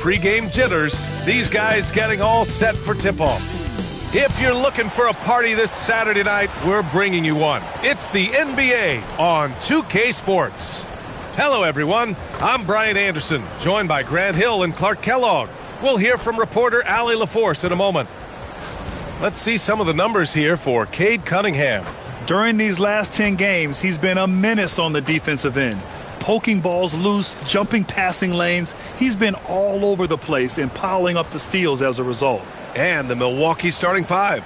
pregame jitters, these guys getting all set for tip-off. If you're looking for a party this Saturday night, we're bringing you one. It's the NBA on 2K Sports. Hello, everyone. I'm Brian Anderson, joined by Grant Hill and Clark Kellogg. We'll hear from reporter Allie LaForce in a moment. Let's see some of the numbers here for Cade Cunningham. During these last 10 games, he's been a menace on the defensive end. Poking balls loose, jumping passing lanes. He's been all over the place and piling up the steals as a result. And the Milwaukee starting five.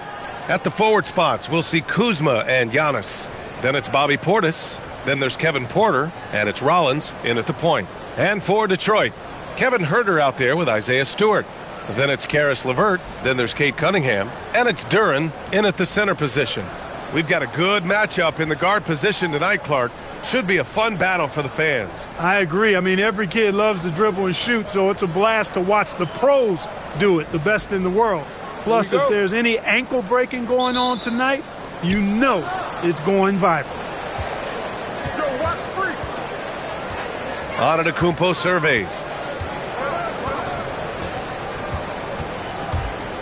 At the forward spots, we'll see Kuzma and Giannis. Then it's Bobby Portis. Then there's Kevin Porter, and it's Rollins in at the point. And for Detroit, Kevin Huerter out there with Isaiah Stewart. Then it's Karis LeVert. Then there's Cade Cunningham. And it's Duren in at the center position. We've got a good matchup in the guard position tonight, Clark. Should be a fun battle for the fans. I agree. I mean, every kid loves to dribble and shoot, so it's a blast to watch the pros do it, the best in the world. Plus, if there's any ankle breaking going on tonight, you know it's going viral. Yo, watch free. Antetokounmpo surveys.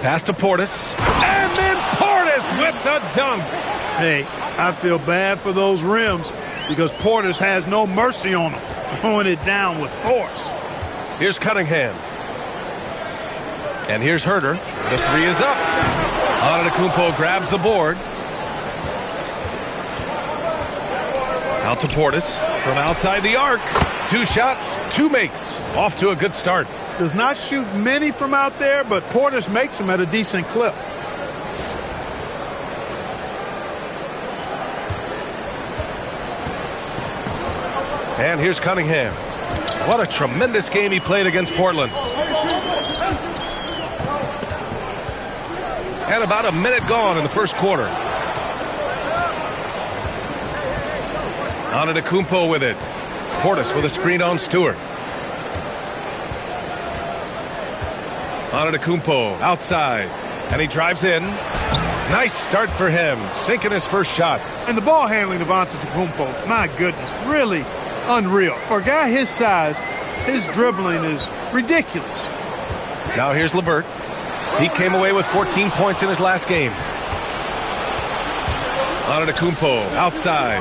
Pass to Portis. And then Portis with the dunk. Hey, I feel bad for those rims because Portis has no mercy on them, throwing it down with force. Here's Cunningham. And here's Huerter. The three is up. Antetokounmpo grabs the board. Out to Portis from outside the arc. 2 shots, 2 makes. Off to a good start. Does not shoot many from out there, but Portis makes them at a decent clip. And here's Cunningham. What a tremendous game he played against Portland. And about a minute gone in the first quarter. Antetokounmpo with it. Portis with a screen on Stewart. Antetokounmpo outside. And he drives in. Nice start for him. Sinking his first shot. And the ball handling of Antetokounmpo, my goodness, really unreal. For a guy his size, his dribbling is ridiculous. Now here's LeVert. He came away with 14 points in his last game. Antetokounmpo outside.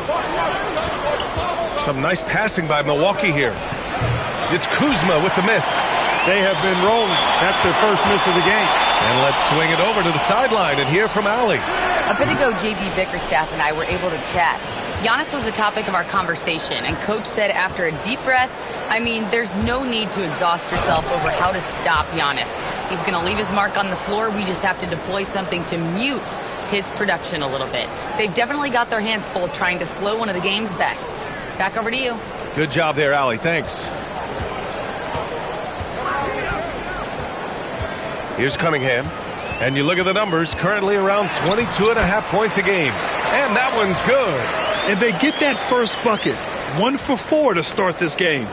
Some nice passing by Milwaukee here. It's Kuzma with the miss. They have been rolling. That's their first miss of the game. And let's swing it over to the sideline and hear from Allie. A bit ago, JB Bickerstaff and I were able to chat. Giannis was the topic of our conversation, and Coach said after a deep breath, I mean, there's no need to exhaust yourself over how to stop Giannis. He's going to leave his mark on the floor. We just have to deploy something to mute his production a little bit. They've definitely got their hands full trying to slow one of the game's best. Back over to you. Good job there, Allie. Thanks. Here's Cunningham. And you look at the numbers, currently around 22.5 points a game. And that one's good. And they get that first bucket. 1 for 4 to start this game.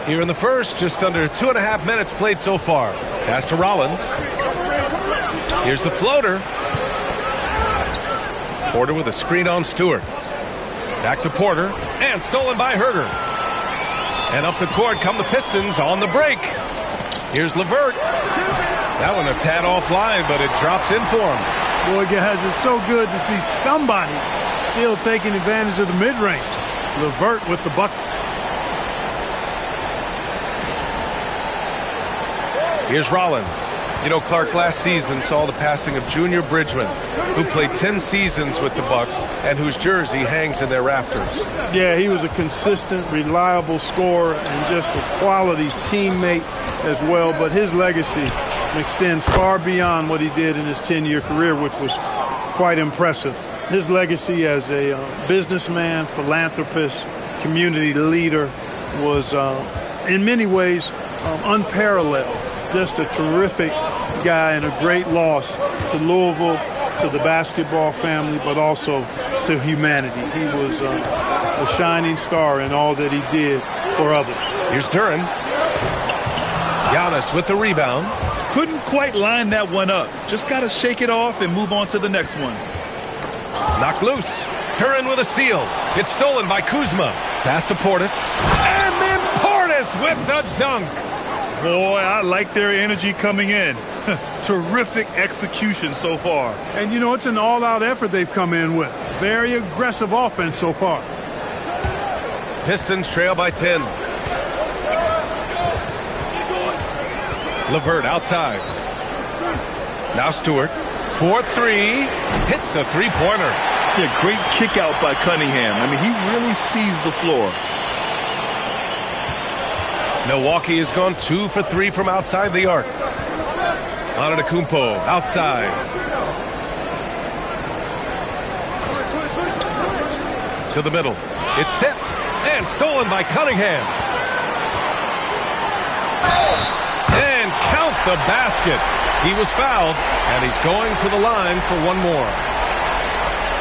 Here in the first, just under 2.5 minutes played so far. Pass to Rollins. Here's the floater. Porter with a screen on Stewart. Back to Porter. And stolen by Huerter. And up the court come the Pistons on the break. Here's LeVert. That one a tad offline, but it drops in for him. Boy, guys, it's so good to see somebody still taking advantage of the mid-range. LeVert with the bucket. Here's Rollins. You know, Clark last season saw the passing of Junior Bridgman, who played 10 seasons with the Bucks and whose jersey hangs in their rafters. Yeah, he was a consistent, reliable scorer and just a quality teammate as well. But his legacy extends far beyond what he did in his 10-year career, which was quite impressive. His legacy as a businessman, philanthropist, community leader was in many ways unparalleled. Just a terrific guy and a great loss to Louisville, to the basketball family, but also to humanity. He was a shining star in all that he did for others. Here's Duren. Giannis with the rebound. Couldn't quite line that one up. Just got to shake it off and move on to the next one. Knocked loose. Duran with a steal. It's stolen by Kuzma. Pass to Portis. And then Portis with the dunk. Boy, I like their energy coming in. Terrific execution so far. And, you know, it's an all-out effort they've come in with. Very aggressive offense so far. Pistons trail by 10. LeVert outside. Now Stewart. 4-3. Hits a three-pointer. Yeah, great kick out by Cunningham. I mean, he really sees the floor. Milwaukee has gone 2 for 3 from outside the arc. Antetokounmpo outside. To the middle. It's tipped and stolen by Cunningham. And count the basket. He was fouled, and he's going to the line for one more.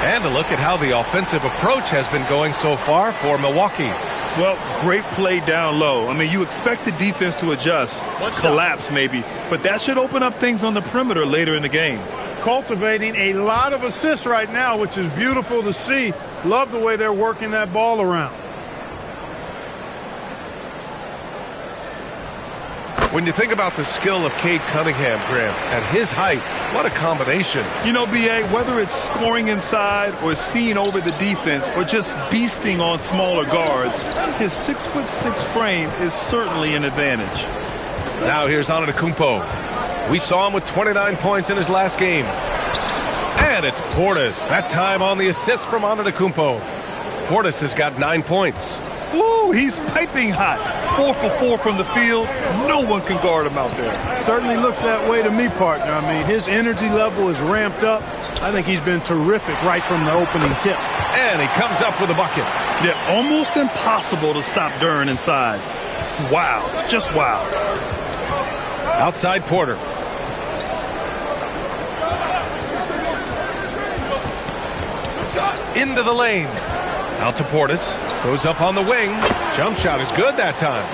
And a look at how the offensive approach has been going so far for Milwaukee. Well, great play down low. I mean, you expect the defense to adjust, collapse maybe, but that should open up things on the perimeter later in the game. Cultivating a lot of assists right now, which is beautiful to see. Love the way they're working that ball around. When you think about the skill of Cade Cunningham, Graham, at his height, what a combination. You know, B.A., whether it's scoring inside or seeing over the defense or just beasting on smaller guards, his 6'6" frame is certainly an advantage. Now here's Antetokounmpo. We saw him with 29 points in his last game. And it's Portis. That time on the assist from Antetokounmpo. Portis has got 9 points. Ooh, he's piping hot. 4 for 4 from the field. No one can guard him out there. Certainly looks that way to me, partner. I mean, his energy level is ramped up. I think he's been terrific right from the opening tip. And he comes up with a bucket. Yeah, almost impossible to stop Duran inside. Wow, just wow. Outside Porter. Into the lane. Out to Portis. Goes up on the wing. Jump shot is good that time.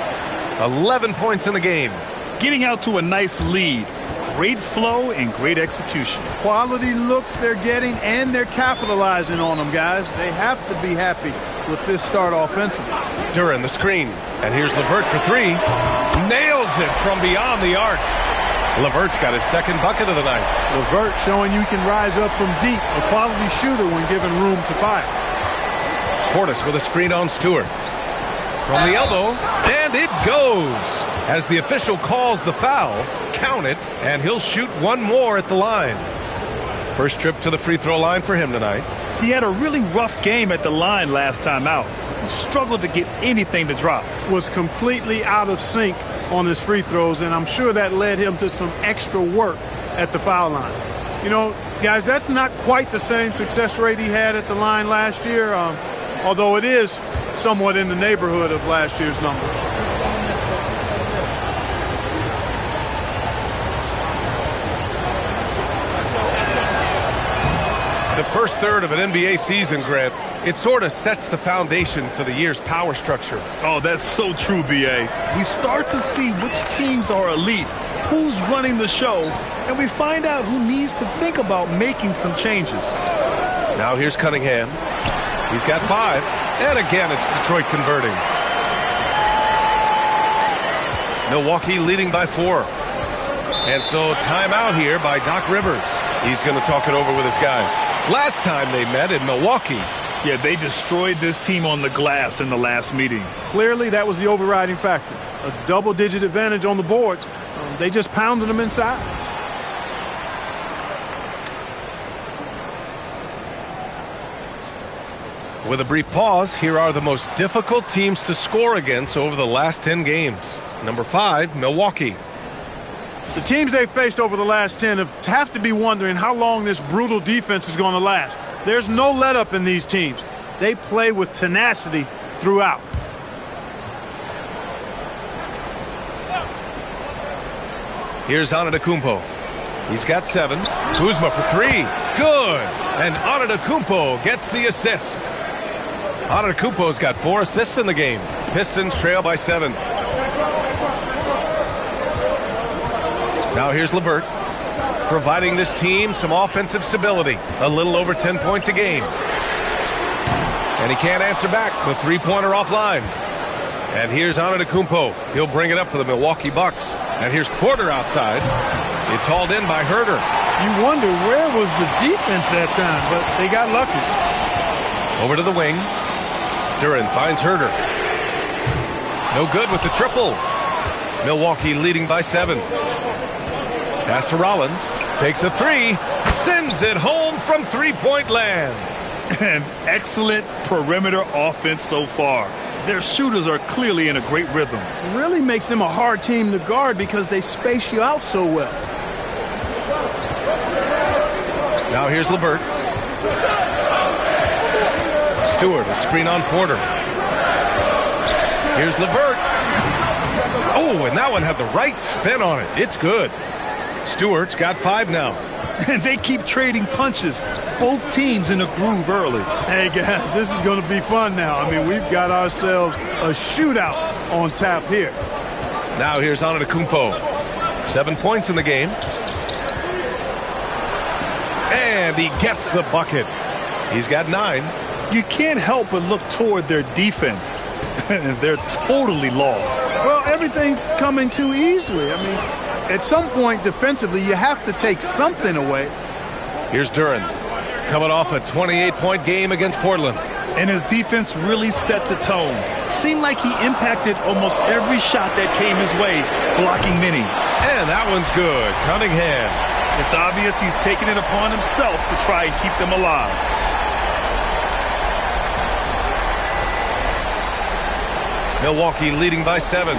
11 points in the game. Getting out to a nice lead. Great flow and great execution. Quality looks they're getting, and they're capitalizing on them, guys. They have to be happy with this start offensively. Duran the screen. And here's LeVert for 3. Nails it from beyond the arc. LeVert's got his second bucket of the night. LeVert showing you can rise up from deep. A quality shooter when given room to fire. Portis with a screen on Stewart. From the elbow, and it goes. As the official calls the foul, count it, and he'll shoot one more at the line. First trip to the free throw line for him tonight. He had a really rough game at the line last time out. He struggled to get anything to drop. Was completely out of sync on his free throws, and I'm sure that led him to some extra work at the foul line. You know, guys, that's not quite the same success rate he had at the line last year, although it is somewhat in the neighborhood of last year's numbers. The first third of an NBA season, Grant, it sort of sets the foundation for the year's power structure. Oh, that's so true, B.A. We start to see which teams are elite, who's running the show, and we find out who needs to think about making some changes. Now here's Cunningham. He's got 5. And again, it's Detroit converting. Milwaukee leading by 4. And so timeout here by Doc Rivers. He's going to talk it over with his guys. Last time they met in Milwaukee. Yeah, they destroyed this team on the glass in the last meeting. Clearly, that was the overriding factor. A double-digit advantage on the boards. They just pounded them inside. With a brief pause, here are the most difficult teams to score against over the last 10 games. Number 5, Milwaukee. The teams they've faced over the last 10 have to be wondering how long this brutal defense is going to last. There's no let-up in these teams. They play with tenacity throughout. Here's Antetokounmpo. He's got 7. Kuzma for 3. Good. And Antetokounmpo gets the assist. Antetokounmpo's got 4 assists in the game. Pistons trail by 7. Now here's LeVert, providing this team some offensive stability. A little over 10 points a game. And he can't answer back. The three-pointer offline. And here's Antetokounmpo. He'll bring it up for the Milwaukee Bucks. And here's Porter outside. It's hauled in by Herter. You wonder where was the defense that time, but they got lucky. Over to the wing. Duren finds Herter. No good with the triple. Milwaukee leading by 7. Pass to Rollins. Takes a three. Sends it home from three-point land. An excellent perimeter offense so far. Their shooters are clearly in a great rhythm. It really makes them a hard team to guard because they space you out so well. Now here's LeVert. Stewart, a screen on Porter. Here's LeVert. Oh, and that one had the right spin on it. It's good. Stewart's got 5 now. And they keep trading punches. Both teams in a groove early. Hey, guys, this is going to be fun now. I mean, we've got ourselves a shootout on tap here. Now here's Antetokounmpo. 7 points in the game. And he gets the bucket. He's got 9. You can't help but look toward their defense. They're totally lost. Well, everything's coming too easily. I mean, at some point defensively, you have to take something away. Here's Duren, coming off a 28-point game against Portland. And his defense really set the tone. Seemed like he impacted almost every shot that came his way, blocking many. And that one's good. Cunningham. It's obvious he's taking it upon himself to try and keep them alive. Milwaukee leading by 7.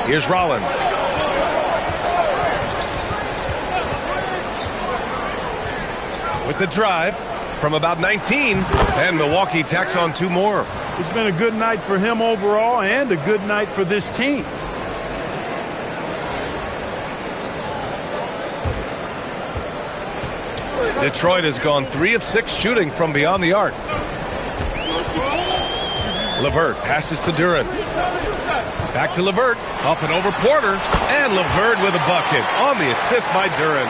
Here's Rollins. With the drive from about 19. And Milwaukee tacks on 2 more. It's been a good night for him overall and a good night for this team. Detroit has gone 3 of 6 shooting from beyond the arc. LeVert passes to Duren. Back to LeVert. Up and over Porter. And LeVert with a bucket on the assist by Duren.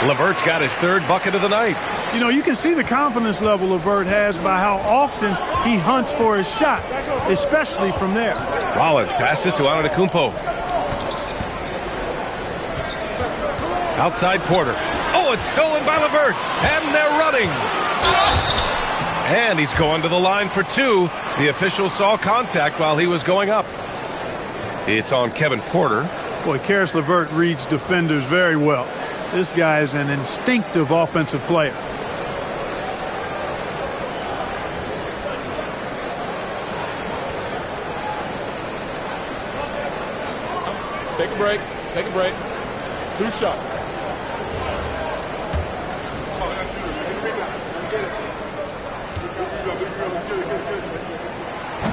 LeVert's got his 3rd bucket of the night. You know, you can see the confidence level LeVert has by how often he hunts for his shot, especially from there. Rollins passes to Antetokounmpo. Outside Porter. Oh, it's stolen by LeVert. And they're running. And he's going to the line for 2. The official saw contact while he was going up. It's on Kevin Porter. Boy, Karis LeVert reads defenders very well. This guy is an instinctive offensive player. Take a break. Take a break. 2 shots.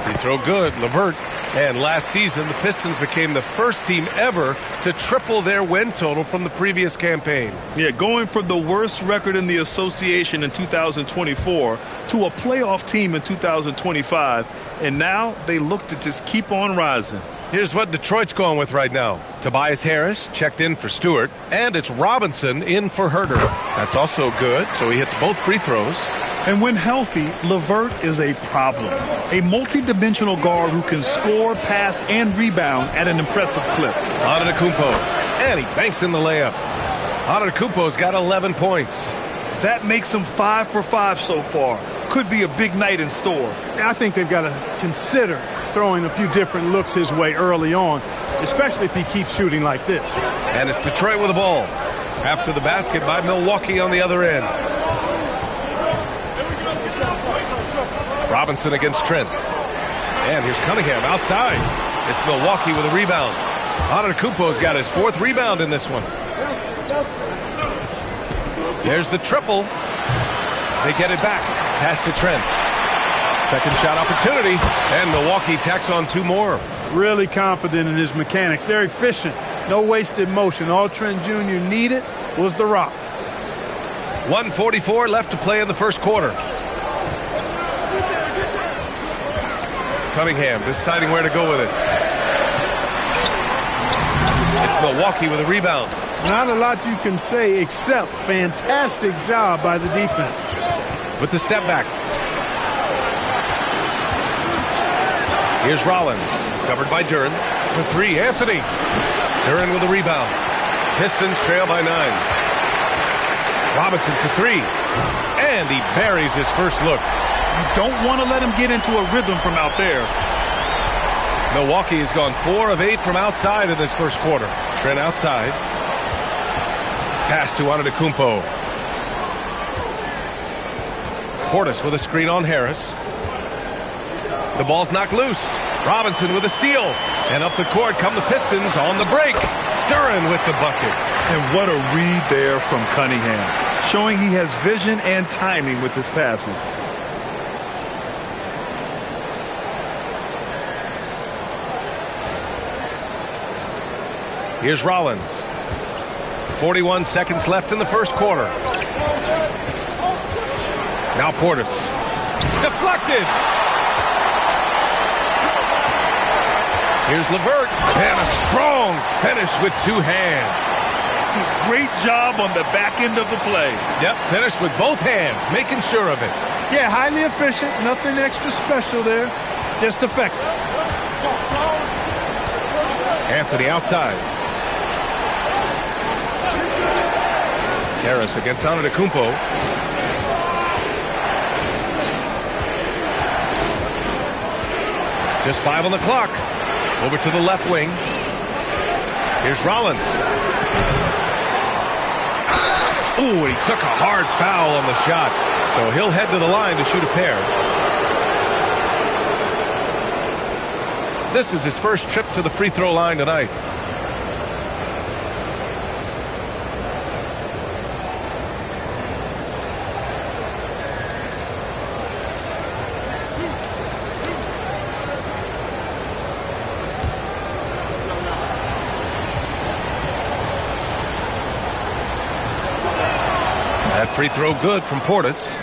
Free throw good, LeVert. And last season, the Pistons became the first team ever to triple their win total from the previous campaign. Yeah, going from the worst record in the association in 2024 to a playoff team in 2025. And now they look to just keep on rising. Here's what Detroit's going with right now. Tobias Harris checked in for Stewart, and it's Robinson in for Herter. That's also good, so he hits both free throws. And when healthy, LeVert is a problem. A multi-dimensional guard who can score, pass, and rebound at an impressive clip. Antetokounmpo, and he banks in the layup. Antetokounmpo's got 11 points. That makes him 5 for 5 so far. Could be a big night in store. I think they've got to consider throwing a few different looks his way early on, especially if he keeps shooting like this. And it's Detroit with the ball. After the basket by Milwaukee on the other end. Robinson against Trent. And here's Cunningham outside. It's Milwaukee with a rebound. Antetokounmpo's got his 4th rebound in this one. There's the triple. They get it back. Pass to Trent. Second shot opportunity. And Milwaukee tacks on 2 more. Really confident in his mechanics. They're efficient. No wasted motion. All Trent Jr. needed was the rock. 1:44 left to play in the first quarter. Cunningham deciding where to go with it. It's Milwaukee with a rebound. Not a lot you can say except fantastic job by the defense. with the step back. Here's Rollins, covered by Duren. For three, Anthony. Duren with a rebound. Pistons trail by 9. Robinson for three. And he buries his first look. You don't want to let him get into a rhythm from out there. Milwaukee has gone 4 of 8 from outside in this first quarter. Trent outside. Pass to Antetokounmpo. Portis with a screen on Harris. The ball's knocked loose. Robinson with a steal. And up the court come the Pistons on the break. Duren with the bucket. And what a read there from Cunningham, showing he has vision and timing with his passes. Here's Rollins. 41 seconds left in the first quarter. Now Portis. Deflected. Here's LeVert. And a strong finish with 2 hands. Great job on the back end of the play. Yep, finished with both hands, making sure of it. Yeah, highly efficient. Nothing extra special there. Just effective. Anthony outside. Harris against Antetokounmpo. Just 5 on the clock. Over to the left wing. Here's Rollins. Ooh, he took a hard foul on the shot. So he'll head to the line to shoot a pair. This is his first trip to the free throw line tonight. That free throw good from Portis.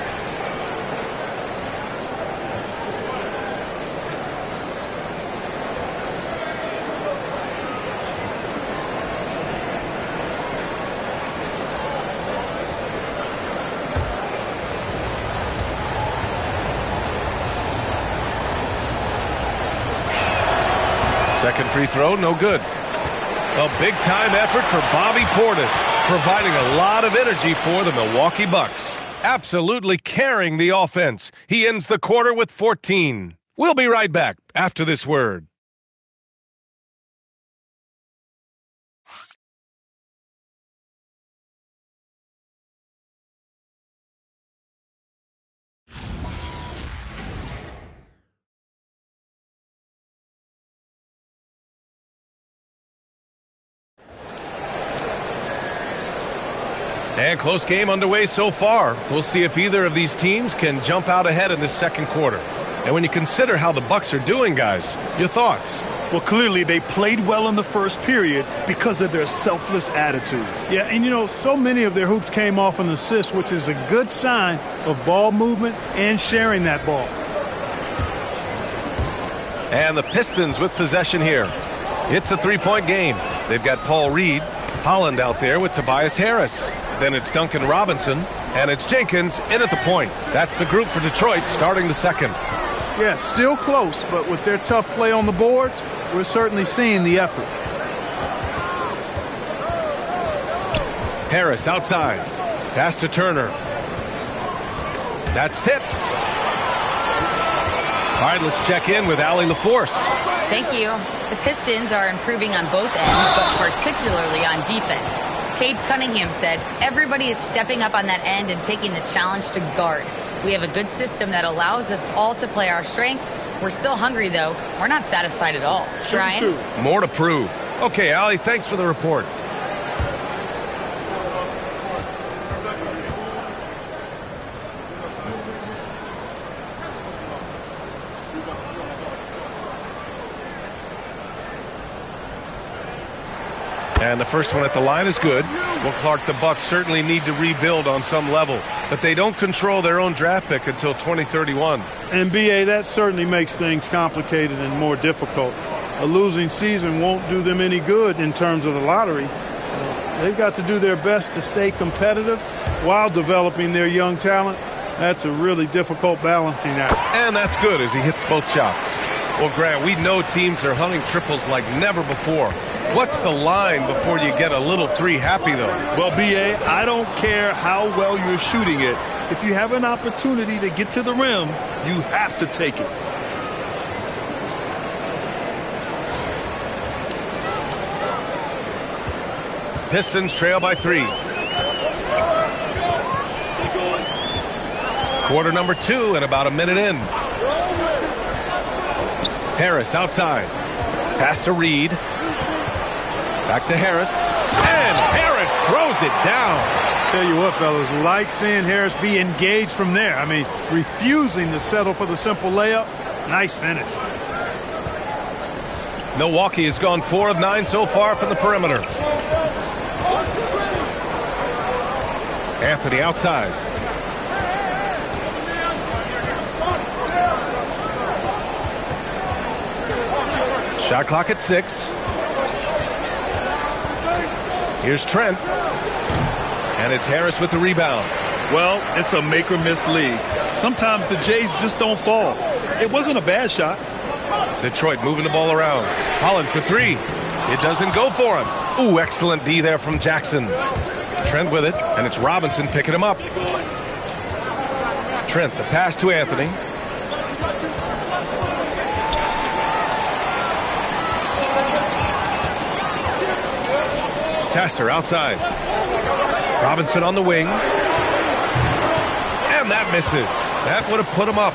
Second free throw, no good. A big-time effort for Bobby Portis, providing a lot of energy for the Milwaukee Bucks. Absolutely carrying the offense. He ends the quarter with 14. We'll be right back after this word. And close game underway so far. We'll see if either of these teams can jump out ahead in this second quarter. And when you consider how the Bucks are doing, guys, your thoughts? Well, clearly they played well in the first period because of their selfless attitude. Yeah, and you know, so many of their hoops came off an assist, which is a good sign of ball movement and sharing that ball. And the Pistons with possession here. It's a three-point game. They've got Paul Reed, Holland out there with Tobias Harris. Then it's Duncan Robinson, and it's Jenkins in at the point. That's the group for Detroit starting the second. Yeah, still close, but with their tough play on the boards, we're certainly seeing the effort. Harris outside. Pass to Turner. That's tipped. All right, let's check in with Allie LaForce. Thank you. The Pistons are improving on both ends, but particularly on defense. Cade Cunningham said, everybody is stepping up on that end and taking the challenge to guard. We have a good system that allows us all to play our strengths. We're still hungry, though. We're not satisfied at all. Ryan? More to prove. Okay, Allie, thanks for the report. And the first one at the line is good. Well, Clark, the Bucks certainly need to rebuild on some level, but they don't control their own draft pick until 2031. And, B.A., that certainly makes things complicated and more difficult. A losing season won't do them any good in terms of the lottery. They've got to do their best to stay competitive while developing their young talent That's a really difficult balancing act. And that's good as he hits both shots. Well, Grant, we know teams are hunting triples like never before. What's the line before you get a little three happy, though? Well, B.A., I don't care how well you're shooting it. If you have an opportunity to get to the rim, you have to take it. Pistons trail by 3. Quarter number 2 and about a minute in. Harris outside. Pass to Reed. Back to Harris. And Harris throws it down. Tell you what, fellas, like seeing Harris be engaged from there. I mean, refusing to settle for the simple layup. Nice finish. Milwaukee has gone 4 of 9 so far from the perimeter. Anthony outside. Shot clock at 6. Here's Trent. And it's Harris with the rebound. Well, it's a make or miss league. Sometimes the Jays just don't fall. It wasn't a bad shot. Detroit moving the ball around. Holland for 3. It doesn't go for him. Ooh, excellent D there from Jackson. Trent with it, and it's Robinson picking him up. Trent, the pass to Anthony. Sasser outside. Robinson on the wing. And that misses. That would have put him up.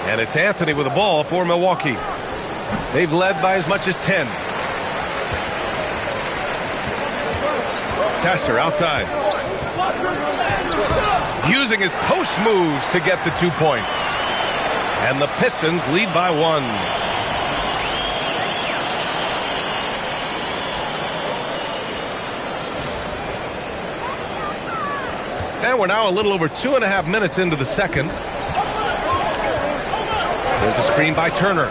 And it's Anthony with the ball for Milwaukee. They've led by as much as 10. Sasser outside. Using his post moves to get the 2 points. And the Pistons lead by 1. And we're now a little over 2.5 minutes into the second. There's a screen by Turner.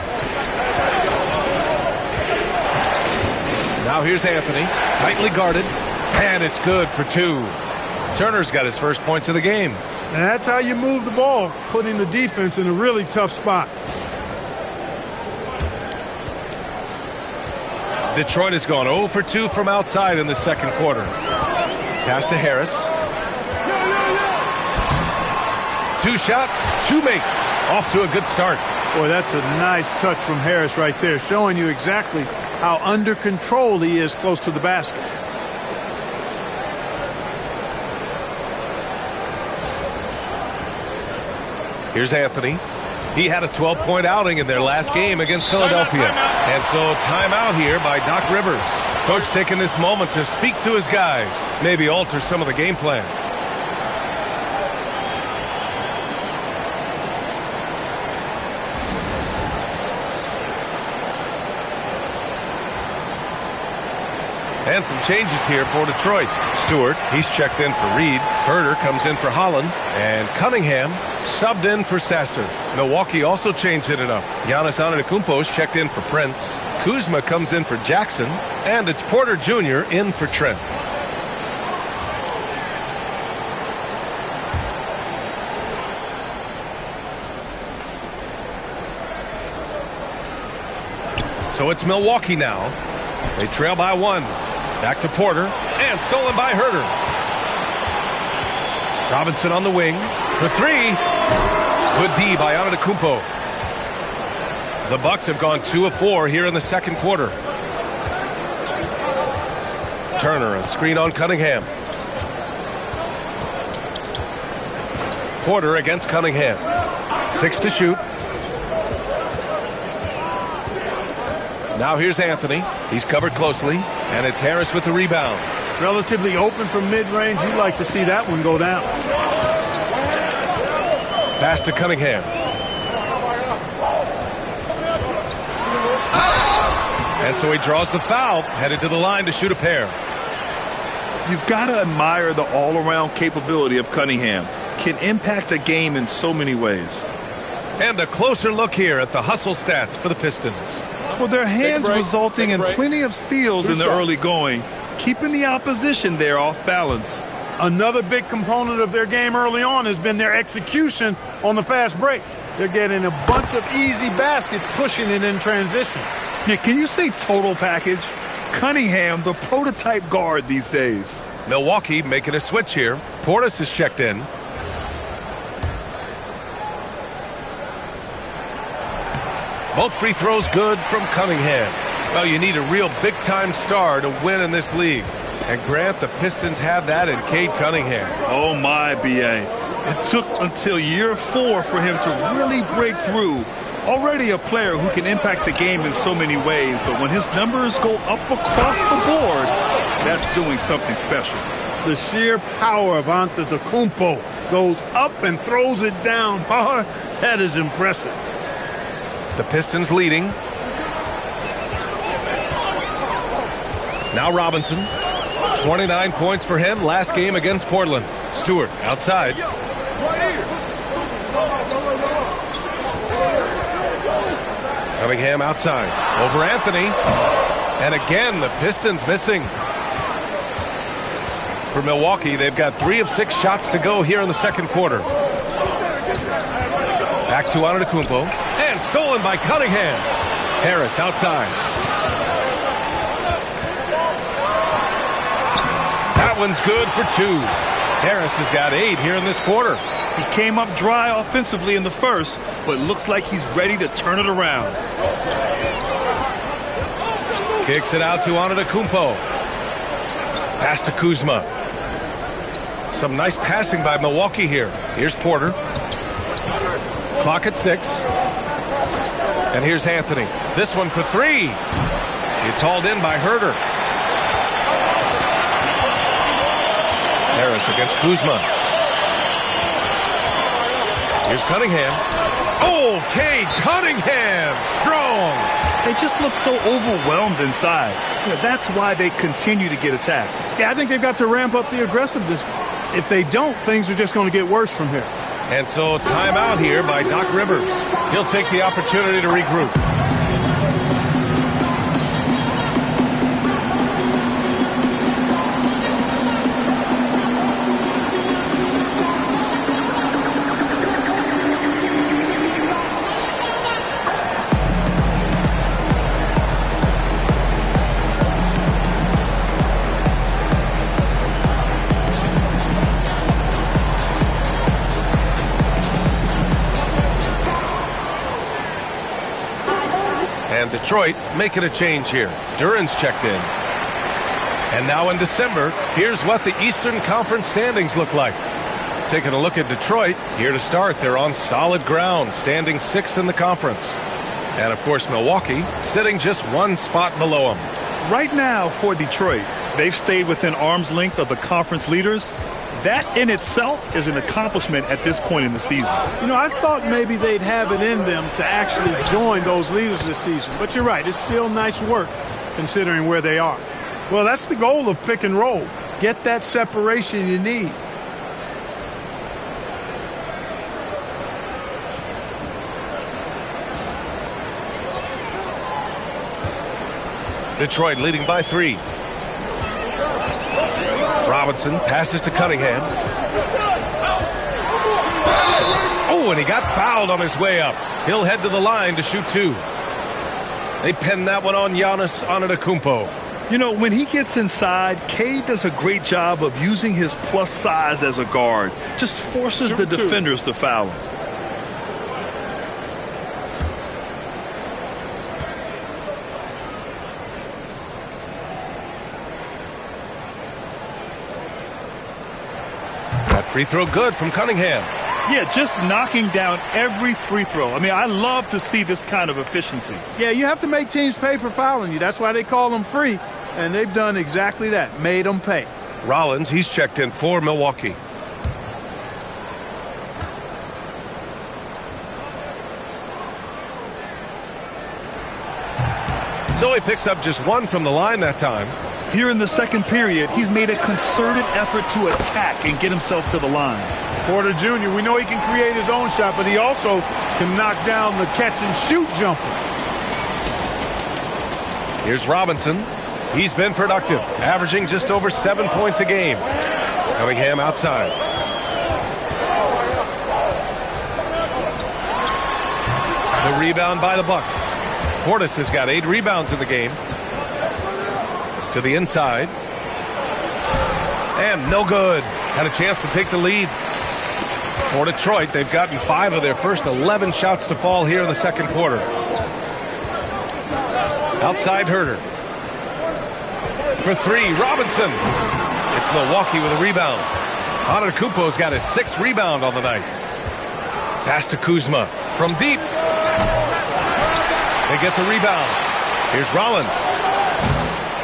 Now here's Anthony, tightly guarded, and it's good for 2. Turner's got his first points of the game. And that's how you move the ball, putting the defense in a really tough spot. Detroit has gone 0 for 2 from outside in the second quarter. Pass to Harris. 2 shots, 2 makes. Off to a good start. Boy, that's a nice touch from Harris right there, showing you exactly how under control he is close to the basket. Here's Anthony. He had a 12-point outing in their last game against Philadelphia. And so timeout here by Doc Rivers. Coach taking this moment to speak to his guys, maybe alter some of the game plan. And some changes here for Detroit. Stewart, he's checked in for Reed. Herter comes in for Holland. And Cunningham subbed in for Sasser. Milwaukee also changed it up. Giannis Antetokounmpo's checked in for Prince. Kuzma comes in for Jackson. And it's Porter Jr. in for Trent. So it's Milwaukee now. They trail by 1. Back to Porter, and stolen by Herter. Robinson on the wing for 3. Good D by Antetokounmpo. The Bucks have gone 2 of 4 here in the second quarter. Turner, a screen on Cunningham. Porter against Cunningham. 6 to shoot. Now here's Anthony. He's covered closely, and it's Harris with the rebound. Relatively open from mid-range. You'd like to see that one go down. Pass to Cunningham. And so he draws the foul, headed to the line to shoot a pair. You've got to admire the all-around capability of Cunningham. Can impact a game in so many ways. And a closer look here at the hustle stats for the Pistons. Well, their hands resulting in plenty of steals in the early going, keeping the opposition there off balance. Another big component of their game early on has been their execution on the fast break. They're getting a bunch of easy baskets, pushing it in transition. Yeah, can you say total package? Cunningham, the prototype guard these days. Milwaukee making a switch here. Portis is checked in. Both free throws good from Cunningham. Well, you need a real big-time star to win in this league. And Grant, the Pistons have that in Cade Cunningham. Oh, my, B.A. It took until year 4 for him to really break through. Already a player who can impact the game in so many ways, but when his numbers go up across the board, that's doing something special. The sheer power of Antetokounmpo goes up and throws it down hard. That is impressive. The Pistons leading. Now Robinson. 29 points for him last game against Portland. Stewart outside. Cunningham outside. Over Anthony. And again, the Pistons missing. For Milwaukee, they've got 3 of 6 shots to go here in the second quarter. Back to Antetokounmpo. And stolen by Cunningham. Harris outside. That one's good for 2. Harris has got 8 here in this quarter. He came up dry offensively in the first, but looks like he's ready to turn it around. Kicks it out to Antetokounmpo. Pass to Kuzma. Some nice passing by Milwaukee here. Here's Porter. Clock at 6. And here's Anthony. This one for 3. It's hauled in by Herter. Harris against Kuzma. Here's Cunningham. Oh, Cade Cunningham! Strong! They just look so overwhelmed inside. Yeah, that's why they continue to get attacked. Yeah, I think they've got to ramp up the aggressiveness. If they don't, things are just going to get worse from here. And so timeout here by Doc Rivers. He'll take the opportunity to regroup. Detroit making a change here. Duran's checked in. And now in December, here's what the Eastern Conference standings look like. Taking a look at Detroit, here to start, they're on solid ground, standing 6th in the conference. And of course, Milwaukee sitting just 1 spot below them. Right now for Detroit, they've stayed within arm's length of the conference leaders. That in itself is an accomplishment at this point in the season. You know, I thought maybe they'd have it in them to actually join those leaders this season. But you're right, it's still nice work considering where they are. Well, that's the goal of pick and roll. Get that separation you need. Detroit leading by 3. Robinson passes to Cunningham. Oh, and he got fouled on his way up. He'll head to the line to shoot 2. They pinned that one on Giannis Antetokounmpo. You know, when he gets inside, Cade does a great job of using his plus size as a guard. Just forces the defenders to foul him. Free throw good from Cunningham. Yeah, just knocking down every free throw. I mean, I love to see this kind of efficiency. Yeah, you have to make teams pay for fouling you. That's why they call them free. And they've done exactly that, made them pay. Rollins, he's checked in for Milwaukee. So he picks up just 1 from the line that time. Here in the second period, he's made a concerted effort to attack and get himself to the line. Porter Jr., we know he can create his own shot, but he also can knock down the catch-and-shoot jumper. Here's Robinson. He's been productive, averaging just over 7 points a game. Cunningham outside. The rebound by the Bucks. Portis has got 8 rebounds in the game. To the inside. And no good. Had a chance to take the lead. For Detroit, they've gotten 5 of their first 11 shots to fall here in the second quarter. Outside Herter. For 3, Robinson. It's Milwaukee with a rebound. Antetokounmpo's got his 6th rebound on the night. Pass to Kuzma from deep. They get the rebound. Here's Rollins.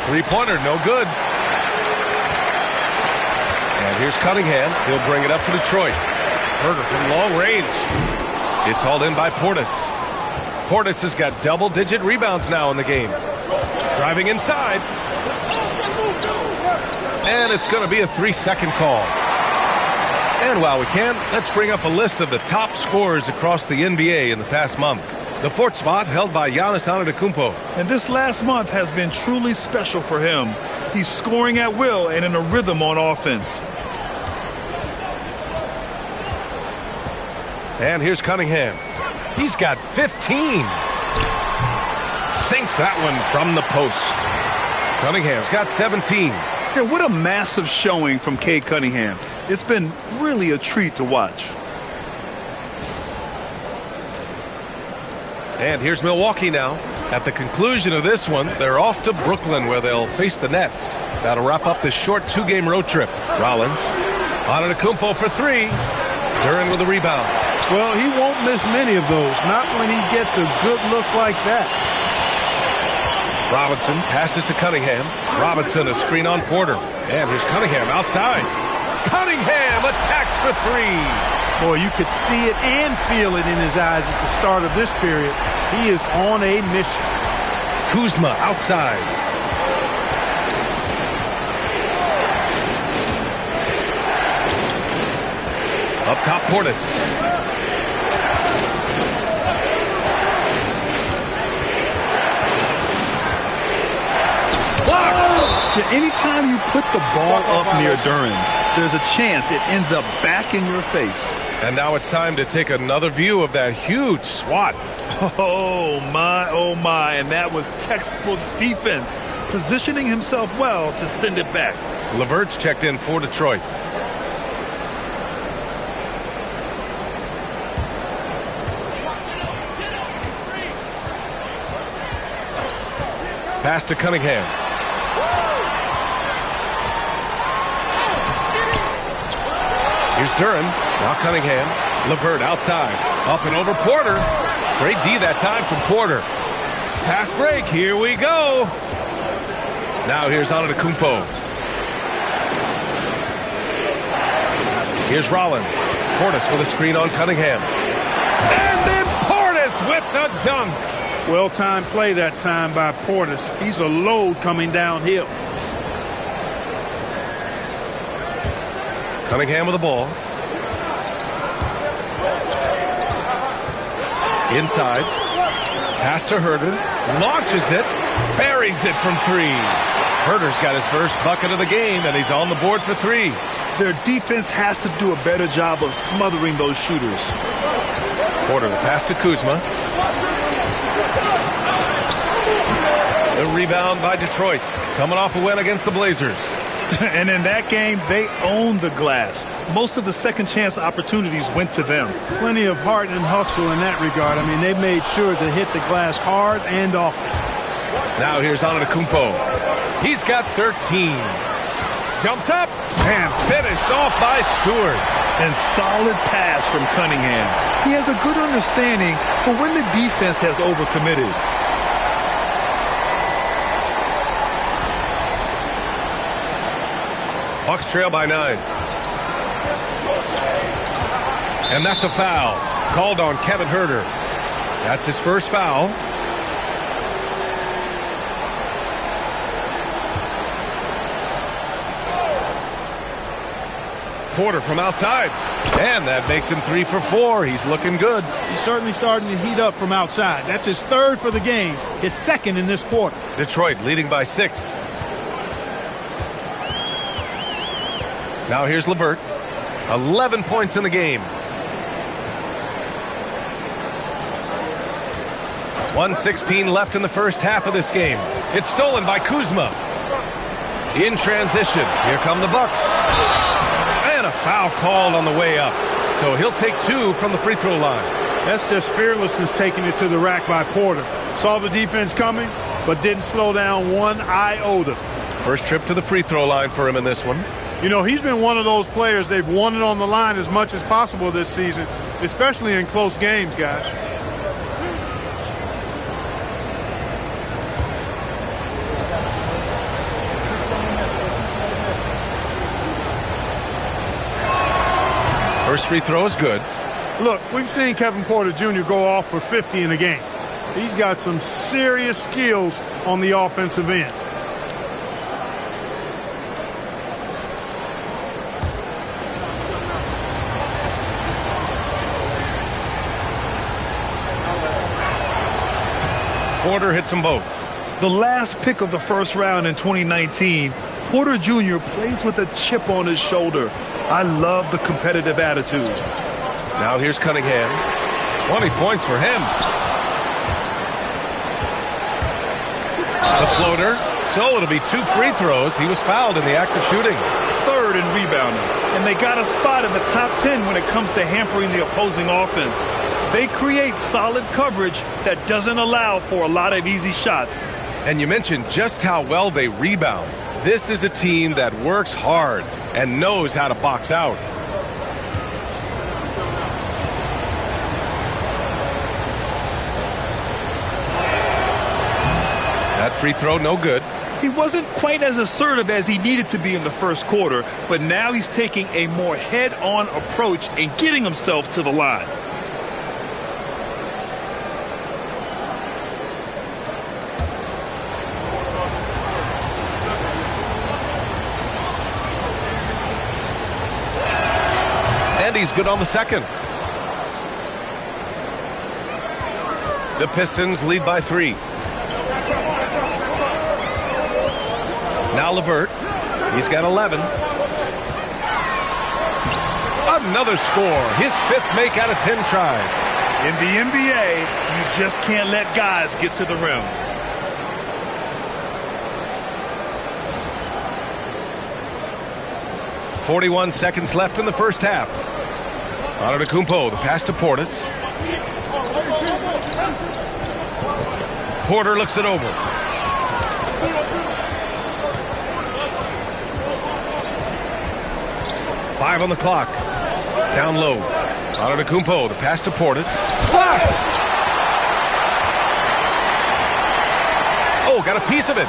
3-pointer, no good. And here's Cunningham. He'll bring it up for Detroit. Herter from long range. It's hauled in by Portis. Portis has got double-digit rebounds now in the game. Driving inside. And it's going to be a 3-second call. And while we can, let's bring up a list of the top scorers across the NBA in the past month. The 4th spot held by Giannis Antetokounmpo. And this last month has been truly special for him. He's scoring at will and in a rhythm on offense. And here's Cunningham. He's got 15. Sinks that one from the post. Cunningham's got 17. Yeah, what a massive showing from Cade Cunningham. It's been really a treat to watch. And here's Milwaukee now. At the conclusion of this one, they're off to Brooklyn where they'll face the Nets. That'll wrap up this short 2-game road trip. Rollins. Antetokounmpo for 3. Duren with a rebound. Well, he won't miss many of those. Not when he gets a good look like that. Robinson passes to Cunningham. Robinson a screen on Porter. And here's Cunningham outside. Cunningham attacks for 3. Boy, you could see it and feel it in his eyes at the start of this period. He is on a mission. Kuzma outside. Up top, Portis. Anytime you put the ball up near Duren, there's a chance it ends up back in your face. And now it's time to take another view of that huge swat. Oh my, and that was textbook defense, positioning himself well to send it back. LeVert's checked in for Detroit. Pass to Cunningham. Here's Duren. Now Cunningham. LeVert outside. Up and over Porter. Great D that time from Porter. Fast break. Here we go. Now here's Antetokounmpo. Here's Rollins. Portis with a screen on Cunningham. And then Portis with the dunk. Well-timed play that time by Portis. He's a load coming downhill. Cunningham with the ball. Inside. Pass to Herter. Launches it. Buries it from 3. Herter's got his first bucket of the game, and he's on the board for 3. Their defense has to do a better job of smothering those shooters. Porter, the pass to Kuzma. The rebound by Detroit. Coming off a win against the Blazers. And in that game, they owned the glass. Most of the second chance opportunities went to them. Plenty of heart and hustle in that regard. I mean, they made sure to hit the glass hard and often. Now here's Antetokounmpo. He's got 13. Jumps up and finished off by Stewart. And solid pass from Cunningham. He has a good understanding for when the defense has overcommitted. Bucks trail by 9. And that's a foul. Called on Kevin Herter. That's his first foul. Porter from outside. And that makes him 3 for 4. He's looking good. He's certainly starting to heat up from outside. That's his 3rd for the game. His 2nd in this quarter. Detroit leading by 6. Now here's LeVert. 11 points in the game. 1:16 left in the first half of this game. It's stolen by Kuzma. In transition, here come the Bucks. And a foul called on the way up. So he'll take 2 from the free throw line. That's just fearlessness taking it to the rack by Porter. Saw the defense coming, but didn't slow down one iota. First trip to the free throw line for him in this one. You know, he's been one of those players, they've won it on the line as much as possible this season, especially in close games, guys. First free throw is good. Look, we've seen Kevin Porter Jr. go off for 50 in a game. He's got some serious skills on the offensive end. Porter hits them both. The last pick of the first round in 2019, Porter Jr. plays with a chip on his shoulder. I love the competitive attitude. Now here's Cunningham. 20 points for him. The floater. So it'll be 2 free throws. He was fouled in the act of shooting. Third in rebounding. And they got a spot in the top 10 when it comes to hampering the opposing offense. They create solid coverage that doesn't allow for a lot of easy shots. And you mentioned just how well they rebound. This is a team that works hard and knows how to box out. That free throw, no good. He wasn't quite as assertive as he needed to be in the first quarter, but now he's taking a more head-on approach and getting himself to the line. And he's good on the second. The Pistons lead by 3. Now LeVert. He's got 11. Another score. His 5th make out of 10 tries. In the NBA, you just can't let guys get to the rim. .41 seconds left in the first half. Antetokounmpo, the pass to Portis. Porter looks it over. Five on the clock. Down low. Antetokounmpo, the pass to Portis. Blocked! Oh, got a piece of it.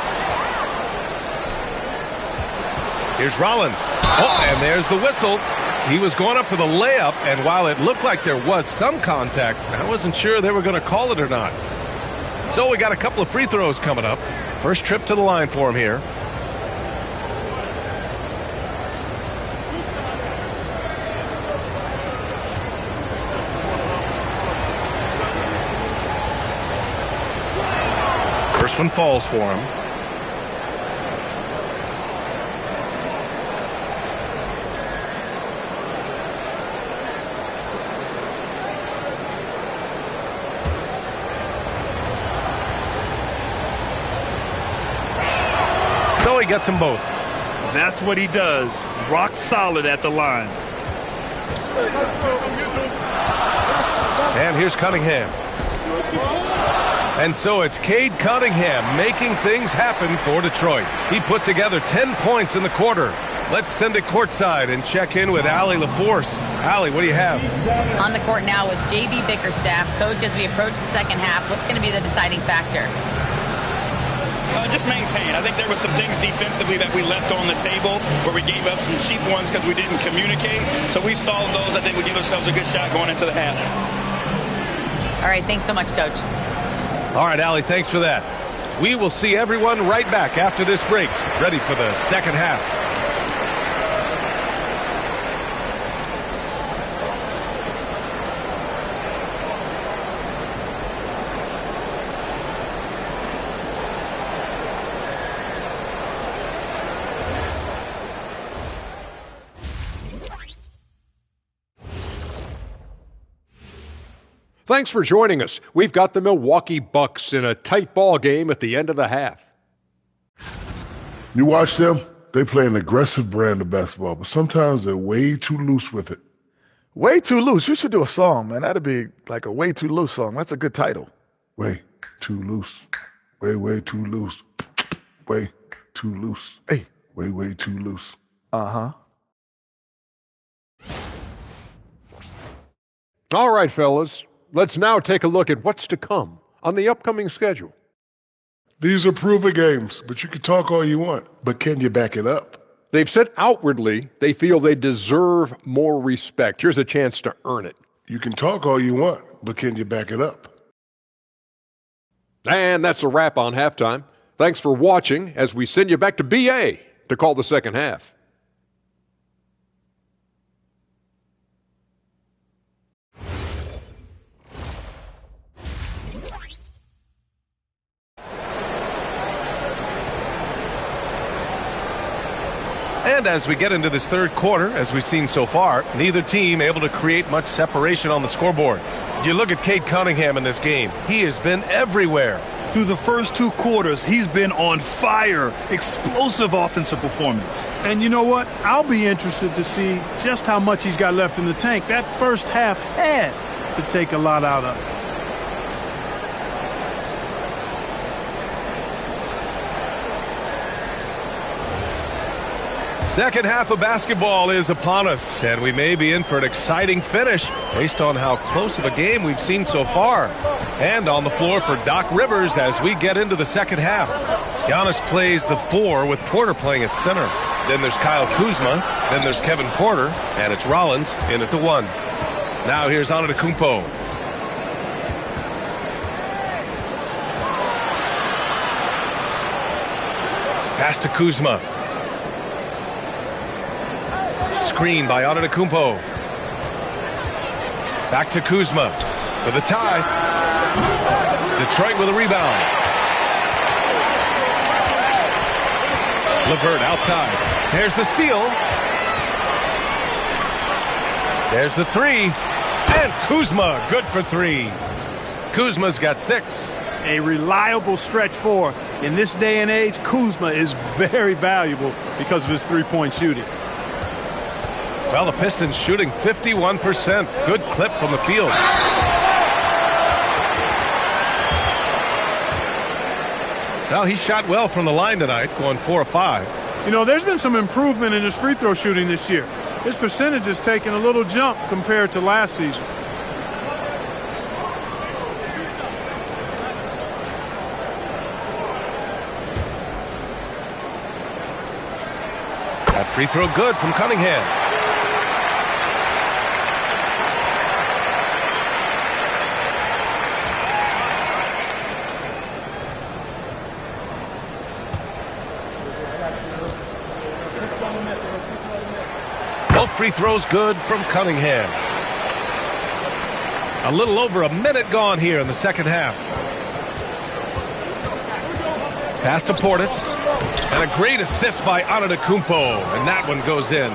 Here's Rollins. Oh, and there's the whistle. He was going up for the layup, and while it looked like there was some contact, I wasn't sure they were going to call it or not. So we got a couple of free throws coming up. First trip to the line for him here. First one falls for him. So he gets them both. That's what he does. Rock solid at the line. And here's Cunningham. And so it's Cade Cunningham making things happen for Detroit. He put together 10 points in the quarter. Let's send it courtside and check in with Allie LaForce. Allie, what do you have? On the court now with J.B. Bickerstaff. Coach, as we approach the second half, what's going to be the deciding factor? Just maintain. I think there were some things defensively that we left on the table where we gave up some cheap ones because we didn't communicate. So we solved those. I think we give ourselves a good shot going into the half. All right, thanks so much, Coach. All right, Allie, thanks for that. We will see everyone right back after this break, ready for the second half. Thanks for joining us. We've got the Milwaukee Bucks in a tight ball game at the end of the half. You watch them, they play an aggressive brand of basketball, but sometimes they're way too loose with it. Way Too Loose. You should do a song, man. That'd be like a Way Too Loose song. That's a good title. Way too loose. Way too loose. Way too loose. Hey. Way too loose. Uh-huh. All right, fellas. Let's now take a look at what's to come on the upcoming schedule. These are proven games, but you can talk all you want. But can you back it up? They've said outwardly they feel they deserve more respect. Here's a chance to earn it. You can talk all you want, but can you back it up? And that's a wrap on halftime. Thanks for watching as we send you back to BA to call the second half. And as we get into this third quarter, as we've seen so far, neither team able to create much separation on the scoreboard. You look at Cade Cunningham in this game. He has been everywhere. Through the first 2 quarters, he's been on fire. Explosive offensive performance. And you know what? I'll be interested to see just how much he's got left in the tank. That first half had to take a lot out of it. Second half of basketball is upon us, and we may be in for an exciting finish based on how close of a game we've seen so far. And on the floor for Doc Rivers as we get into the second half. Giannis plays the 4 with Porter playing at center. Then there's Kyle Kuzma. Then there's Kevin Porter. And it's Rollins in at the 1. Now here's Antetokounmpo. Pass to Kuzma. Screen by Antetokounmpo. Back to Kuzma for the tie. Detroit with a rebound. LeVert outside. There's the steal. There's the 3. And Kuzma good for 3. Kuzma's got 6. A reliable stretch 4. In this day and age, Kuzma is very valuable because of his three-point shooting. Well, the Pistons shooting 51%. Good clip from the field. Well, he shot well from the line tonight, going 4 of 5. You know, there's been some improvement in his free throw shooting this year. His percentage has taken a little jump compared to last season. That free throw good from Cunningham. Both free throws good from Cunningham. A little over a minute gone here in the second half. Pass to Portis. And a great assist by Antetokounmpo. And that one goes in.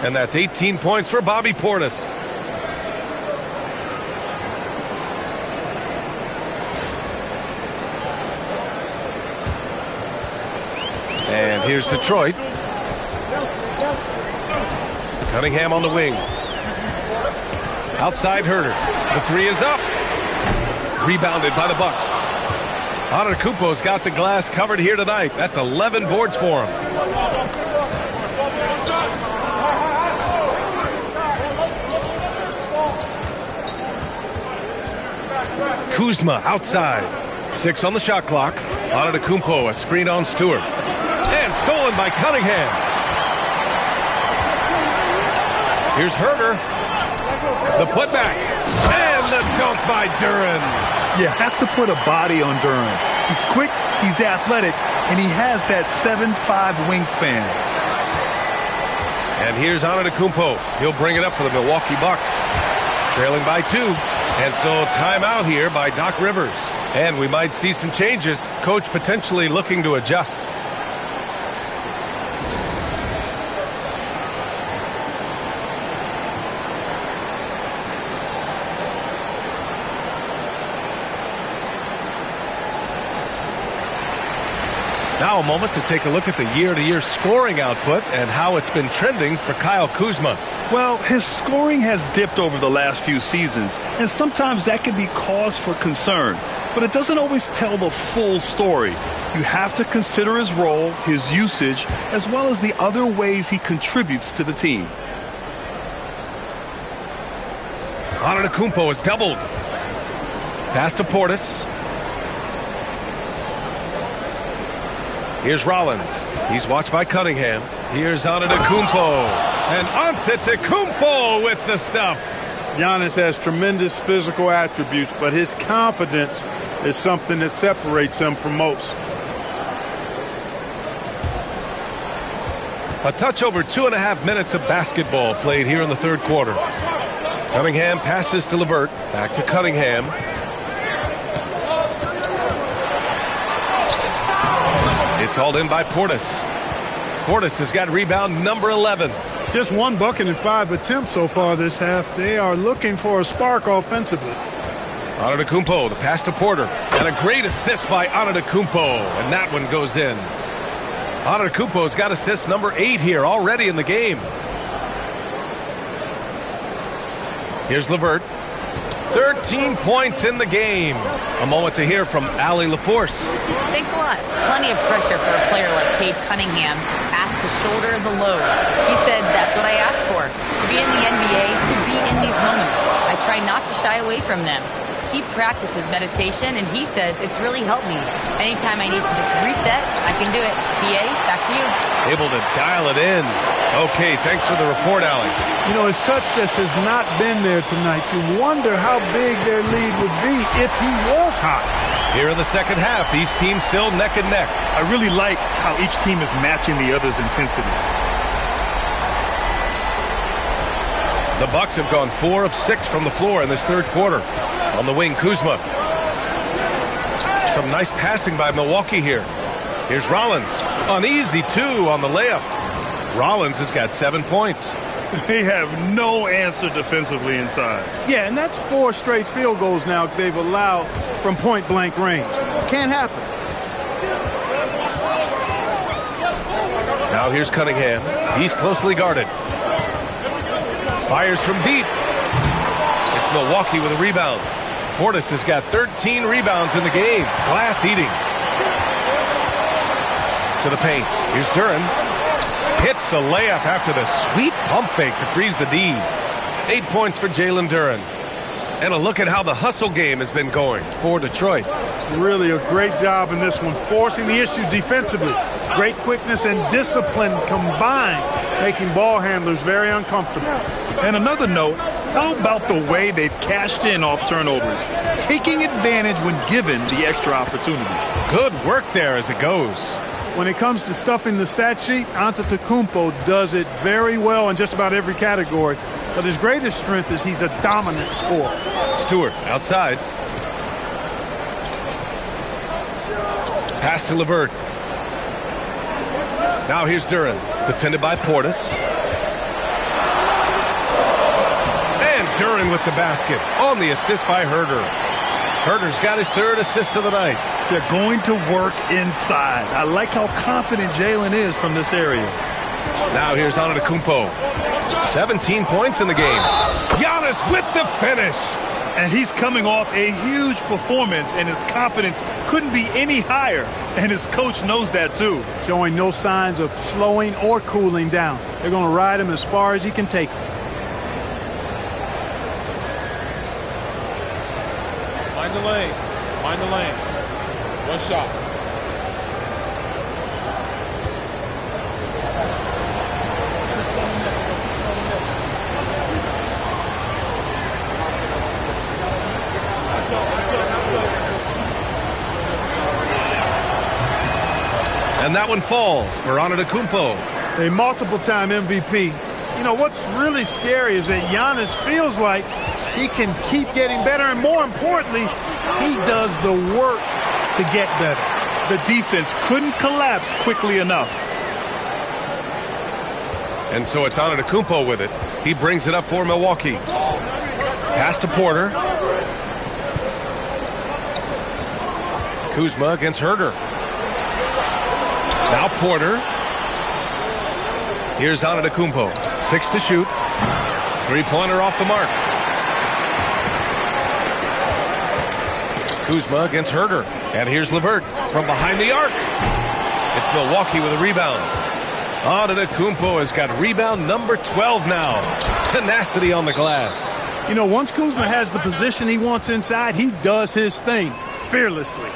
And that's 18 points for Bobby Portis. And here's Detroit. Cunningham on the wing. Outside Herter. The 3 is up. Rebounded by the Bucks. Antetokounmpo's got the glass covered here tonight. That's 11 boards for him. Kuzma outside. 6 on the shot clock. Antetokounmpo, a screen on Stewart. And stolen by Cunningham. Here's Herter. The putback. And the dunk by Duren. You have to put a body on Duren. He's quick, he's athletic, and he has that 7'5" wingspan. And here's Antetokounmpo. He'll bring it up for the Milwaukee Bucks. Trailing by 2. And so timeout here by Doc Rivers. And we might see some changes. Coach potentially looking to adjust. Now a moment to take a look at the year-to-year scoring output and how it's been trending for Kyle Kuzma. Well, his scoring has dipped over the last few seasons, and sometimes that can be cause for concern. But it doesn't always tell the full story. You have to consider his role, his usage, as well as the other ways he contributes to the team. Antetokounmpo is doubled. Pass to Portis. Here's Rollins. He's watched by Cunningham. Here's Antetokounmpo. And Antetokounmpo with the stuff. Giannis has tremendous physical attributes, but his confidence is something that separates him from most. A touch over 2.5 minutes of basketball played here in the third quarter. Cunningham passes to LeVert. Back to Cunningham. It's hauled in by Portis. Portis has got rebound number 11. Just one bucket in 5 attempts so far this half. They are looking for a spark offensively. Antetokounmpo, the pass to Porter. And a great assist by Antetokounmpo. And that one goes in. Antetokounmpo's got assist number 8 here already in the game. Here's LeVert. 13 points in the game. A moment to hear from Allie LaForce. Thanks a lot. Plenty of pressure for a player like Cade Cunningham, asked to shoulder the load. He said, that's what I asked for. To be in the NBA, to be in these moments. I try not to shy away from them. He practices meditation, and he says it's really helped me. Anytime I need to just reset, I can do it. PA, back to you. Able to dial it in. Okay, thanks for the report, Allie. You know, his touch just has not been there tonight. You wonder how big their lead would be if he was hot. Here in the second half, these teams still neck and neck. I really like how each team is matching the other's intensity. The Bucks have gone 4 of 6 from the floor in this third quarter. On the wing, Kuzma. Some nice passing by Milwaukee here. Here's Rollins. An easy 2 on the layup. Rollins has got 7 points. They have no answer defensively inside. Yeah, and that's 4 straight field goals now they've allowed from point-blank range. Can't happen. Now here's Cunningham. He's closely guarded. Fires from deep. It's Milwaukee with a rebound. Portis has got 13 rebounds in the game. Glass eating. To the paint. Here's Duren. Hits the layup after the sweet pump fake to freeze the D. 8 points for Jalen Duren. And a look at how the hustle game has been going for Detroit. Really a great job in this one, forcing the issue defensively. Great quickness and discipline combined, making ball handlers very uncomfortable. And another note, how about the way they've cashed in off turnovers, taking advantage when given the extra opportunity. Good work there as it goes. When it comes to stuffing the stat sheet, Antetokounmpo does it very well in just about every category. But his greatest strength is he's a dominant scorer. Stewart outside. Pass to LeVert. Now here's Duren, defended by Portis. And Duren with the basket on the assist by Herder. Herder's got his 3rd assist of the night. They're going to work inside. I like how confident Jalen is from this area. Now here's Antetokounmpo. 17 points in the game. Giannis with the finish. And he's coming off a huge performance, and his confidence couldn't be any higher. And his coach knows that too. Showing no signs of slowing or cooling down. They're going to ride him as far as he can take him. Mind the lanes. Mind the lanes. One shot. And that one falls for Antetokounmpo. A multiple-time MVP. You know, what's really scary is that Giannis feels like he can keep getting better, and more importantly, he does the work to get better. The defense couldn't collapse quickly enough. And so it's Antetokounmpo with it. He brings it up for Milwaukee. Pass to Porter. Kuzma against Herder. Now Porter. Here's Antetokounmpo. 6 to shoot. Three-pointer off the mark. Kuzma against Herter. And here's LeVert from behind the arc. It's Milwaukee with a rebound. Antetokounmpo has got rebound number 12 now. Tenacity on the glass. You know, once Kuzma has the position he wants inside, he does his thing fearlessly.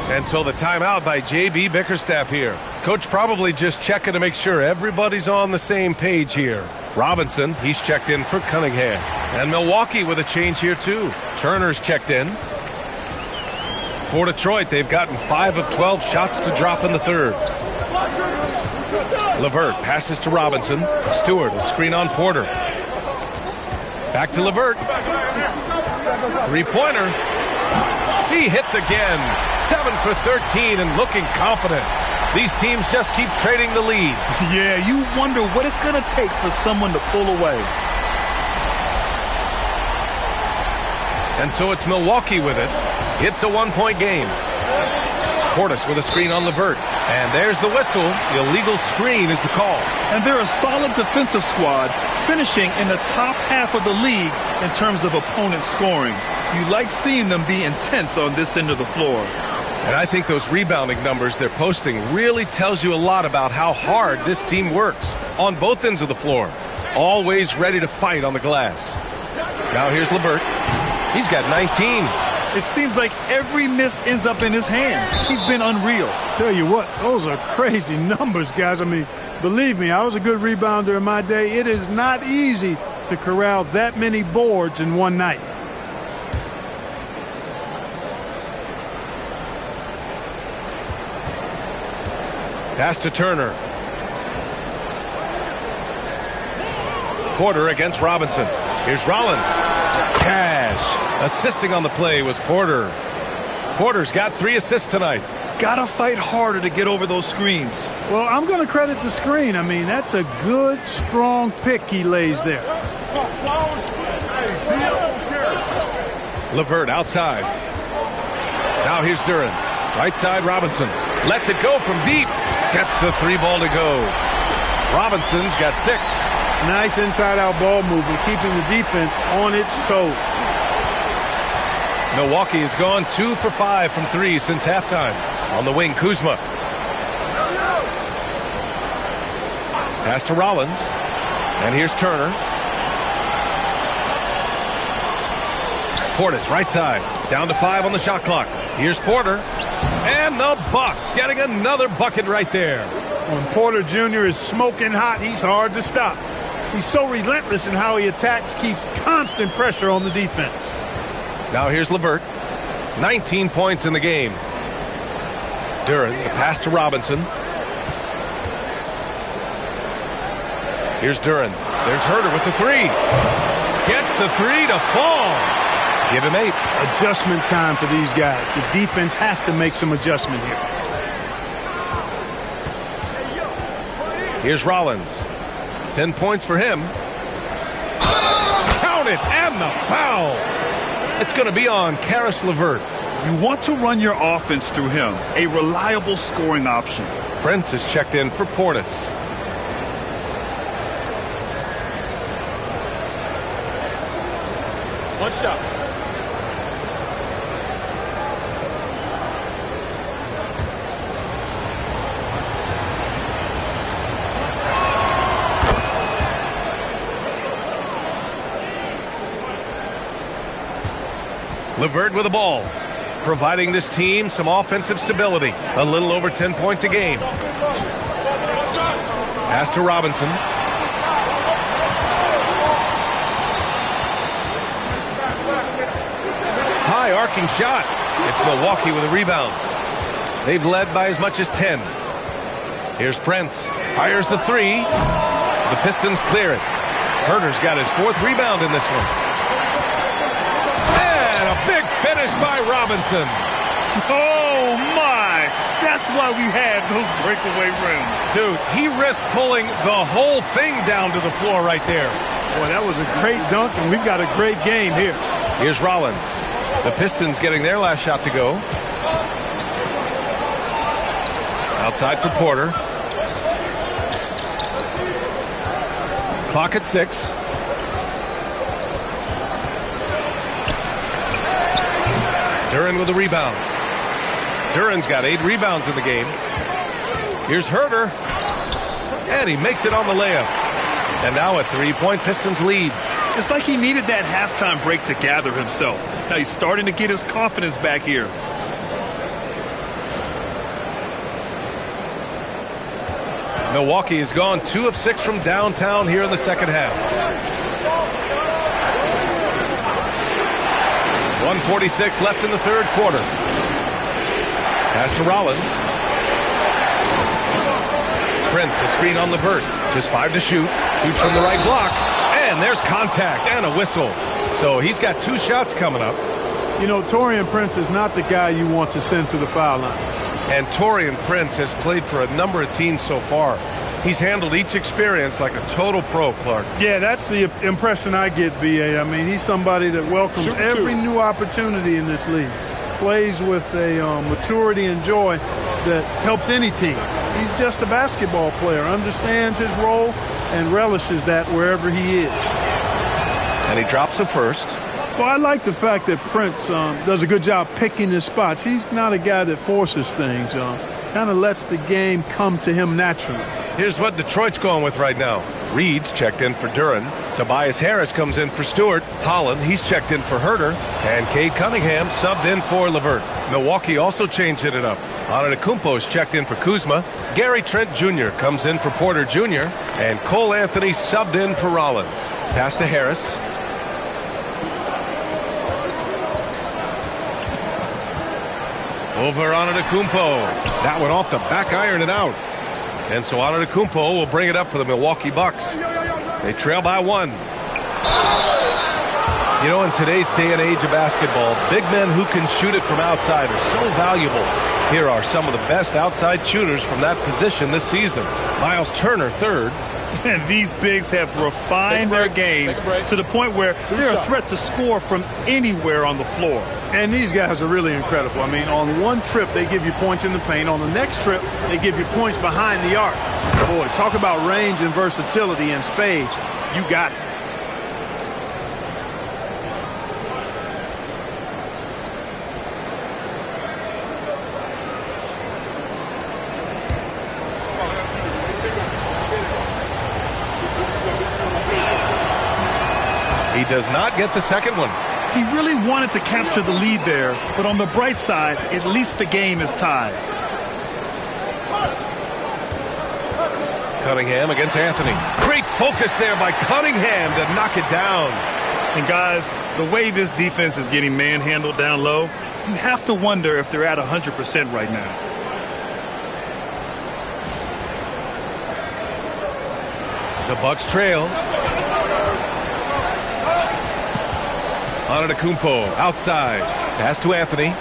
And so the timeout by J.B. Bickerstaff here. Coach probably just checking to make sure everybody's on the same page here. Robinson, he's checked in for Cunningham. And Milwaukee with a change here too. Turner's checked in. For Detroit, they've gotten 5 of 12 shots to drop in the third. LeVert passes to Robinson. Stewart will screen on Porter. Back to LeVert. Three-pointer. He hits again. 7 for 13 and looking confident. These teams just keep trading the lead. Yeah, you wonder what it's going to take for someone to pull away. And so it's Milwaukee with it. It's a one-point game. Portis with a screen on LeVert. And there's the whistle. The illegal screen is the call. And they're a solid defensive squad, finishing in the top half of the league in terms of opponent scoring. You like seeing them be intense on this end of the floor. And I think those rebounding numbers they're posting really tells you a lot about how hard this team works on both ends of the floor. Always ready to fight on the glass. Now here's LeVert. He's got 19. It seems like every miss ends up in his hands. He's been unreal. Tell you what, those are crazy numbers, guys. I mean, believe me, I was a good rebounder in my day. It is not easy to corral that many boards in one night. Pass to Turner. Porter against Robinson. Here's Rollins. Cash. Assisting on the play was Porter. Porter's got 3 assists tonight. Gotta fight harder to get over those screens. Well, I'm going to credit the screen. I mean, that's a good, strong pick he lays there. LeVert outside. Now here's Duren. Right side, Robinson. Lets it go from deep. Gets the 3-ball to go. Robinson's got 6. Nice inside-out ball movement, keeping the defense on its toes. Milwaukee has gone 2 for 5 from 3 since halftime. On the wing, Kuzma. Pass to Rollins. And here's Turner. Portis, right side. Down to 5 on the shot clock. Here's Porter. And the Bucks getting another bucket right there. When Porter Jr. is smoking hot, he's hard to stop. He's so relentless in how he attacks, keeps constant pressure on the defense. Now here's LeVert. 19 points in the game. Duren, the pass to Robinson. Here's Duren. There's Herter with the 3. Gets the 3 to fall. Give him 8. Adjustment time for these guys. The defense has to make some adjustment here. Here's Rollins. 10 points for him. Count it, and the foul. It's going to be on Caris LeVert. You want to run your offense through him, a reliable scoring option. Prince is checked in for Portis. One shot. LeVert with the ball, providing this team some offensive stability. A little over 10 points a game. Pass to Robinson. High arcing shot. It's Milwaukee with a rebound. They've led by as much as 10. Here's Prince. Fires the 3. The Pistons clear it. Herter's got his 4th rebound in this one. Big finish by Robinson. Oh, my. That's why we have those breakaway rims. Dude, he risked pulling the whole thing down to the floor right there. Boy, that was a great dunk, and we've got a great game here. Here's Rollins. The Pistons getting their last shot to go. Outside for Porter. Clock at 6. Duren with a rebound. Duren's got 8 rebounds in the game. Here's Herter. And he makes it on the layup. And now a 3-point Pistons lead. It's like he needed that halftime break to gather himself. Now he's starting to get his confidence back here. Milwaukee has gone 2 of 6 from downtown here in the second half. 1:46 left in the third quarter. Pass to Rollins. Prince, a screen on Levert. Just 5 to shoot. Shoots from the right block. And there's contact and a whistle. So he's got 2 shots coming up. You know, Taurean Prince is not the guy you want to send to the foul line. And Taurean Prince has played for a number of teams so far. He's handled each experience like a total pro, Clark. Yeah, that's the impression I get, B.A. I mean, he's somebody that welcomes every new opportunity in this league. Plays with a maturity and joy that helps any team. He's just a basketball player, understands his role, and relishes that wherever he is. And he drops the first. Well, I like the fact that Prince does a good job picking his spots. He's not a guy that forces things. Kind of lets the game come to him naturally. Here's what Detroit's going with right now. Reed's checked in for Duren. Tobias Harris comes in for Stewart. Holland, he's checked in for Herter. And Cade Cunningham subbed in for Levert. Milwaukee also changed it up. Antetokounmpo's checked in for Kuzma. Gary Trent Jr. comes in for Porter Jr. And Cole Anthony subbed in for Rollins. Pass to Harris. Over Antetokounmpo. That one off the back iron and out. And so Antetokounmpo will bring it up for the Milwaukee Bucks. They trail by 1. You know, in today's day and age of basketball, big men who can shoot it from outside are so valuable. Here are some of the best outside shooters from that position this season. Miles Turner, 3rd. And these bigs have refined their games to the point where they're a threat to score from anywhere on the floor. And these guys are really incredible. I mean, on one trip, they give you points in the paint. On the next trip, they give you points behind the arc. Boy, talk about range and versatility in spades. You got it. He does not get the second one. He really wanted to capture the lead there, but on the bright side, at least the game is tied. Cunningham against Anthony. Great focus there by Cunningham to knock it down. And guys, the way this defense is getting manhandled down low, you have to wonder if they're at 100% right now. The Bucks trail. Antetokounmpo outside. Pass to Anthony.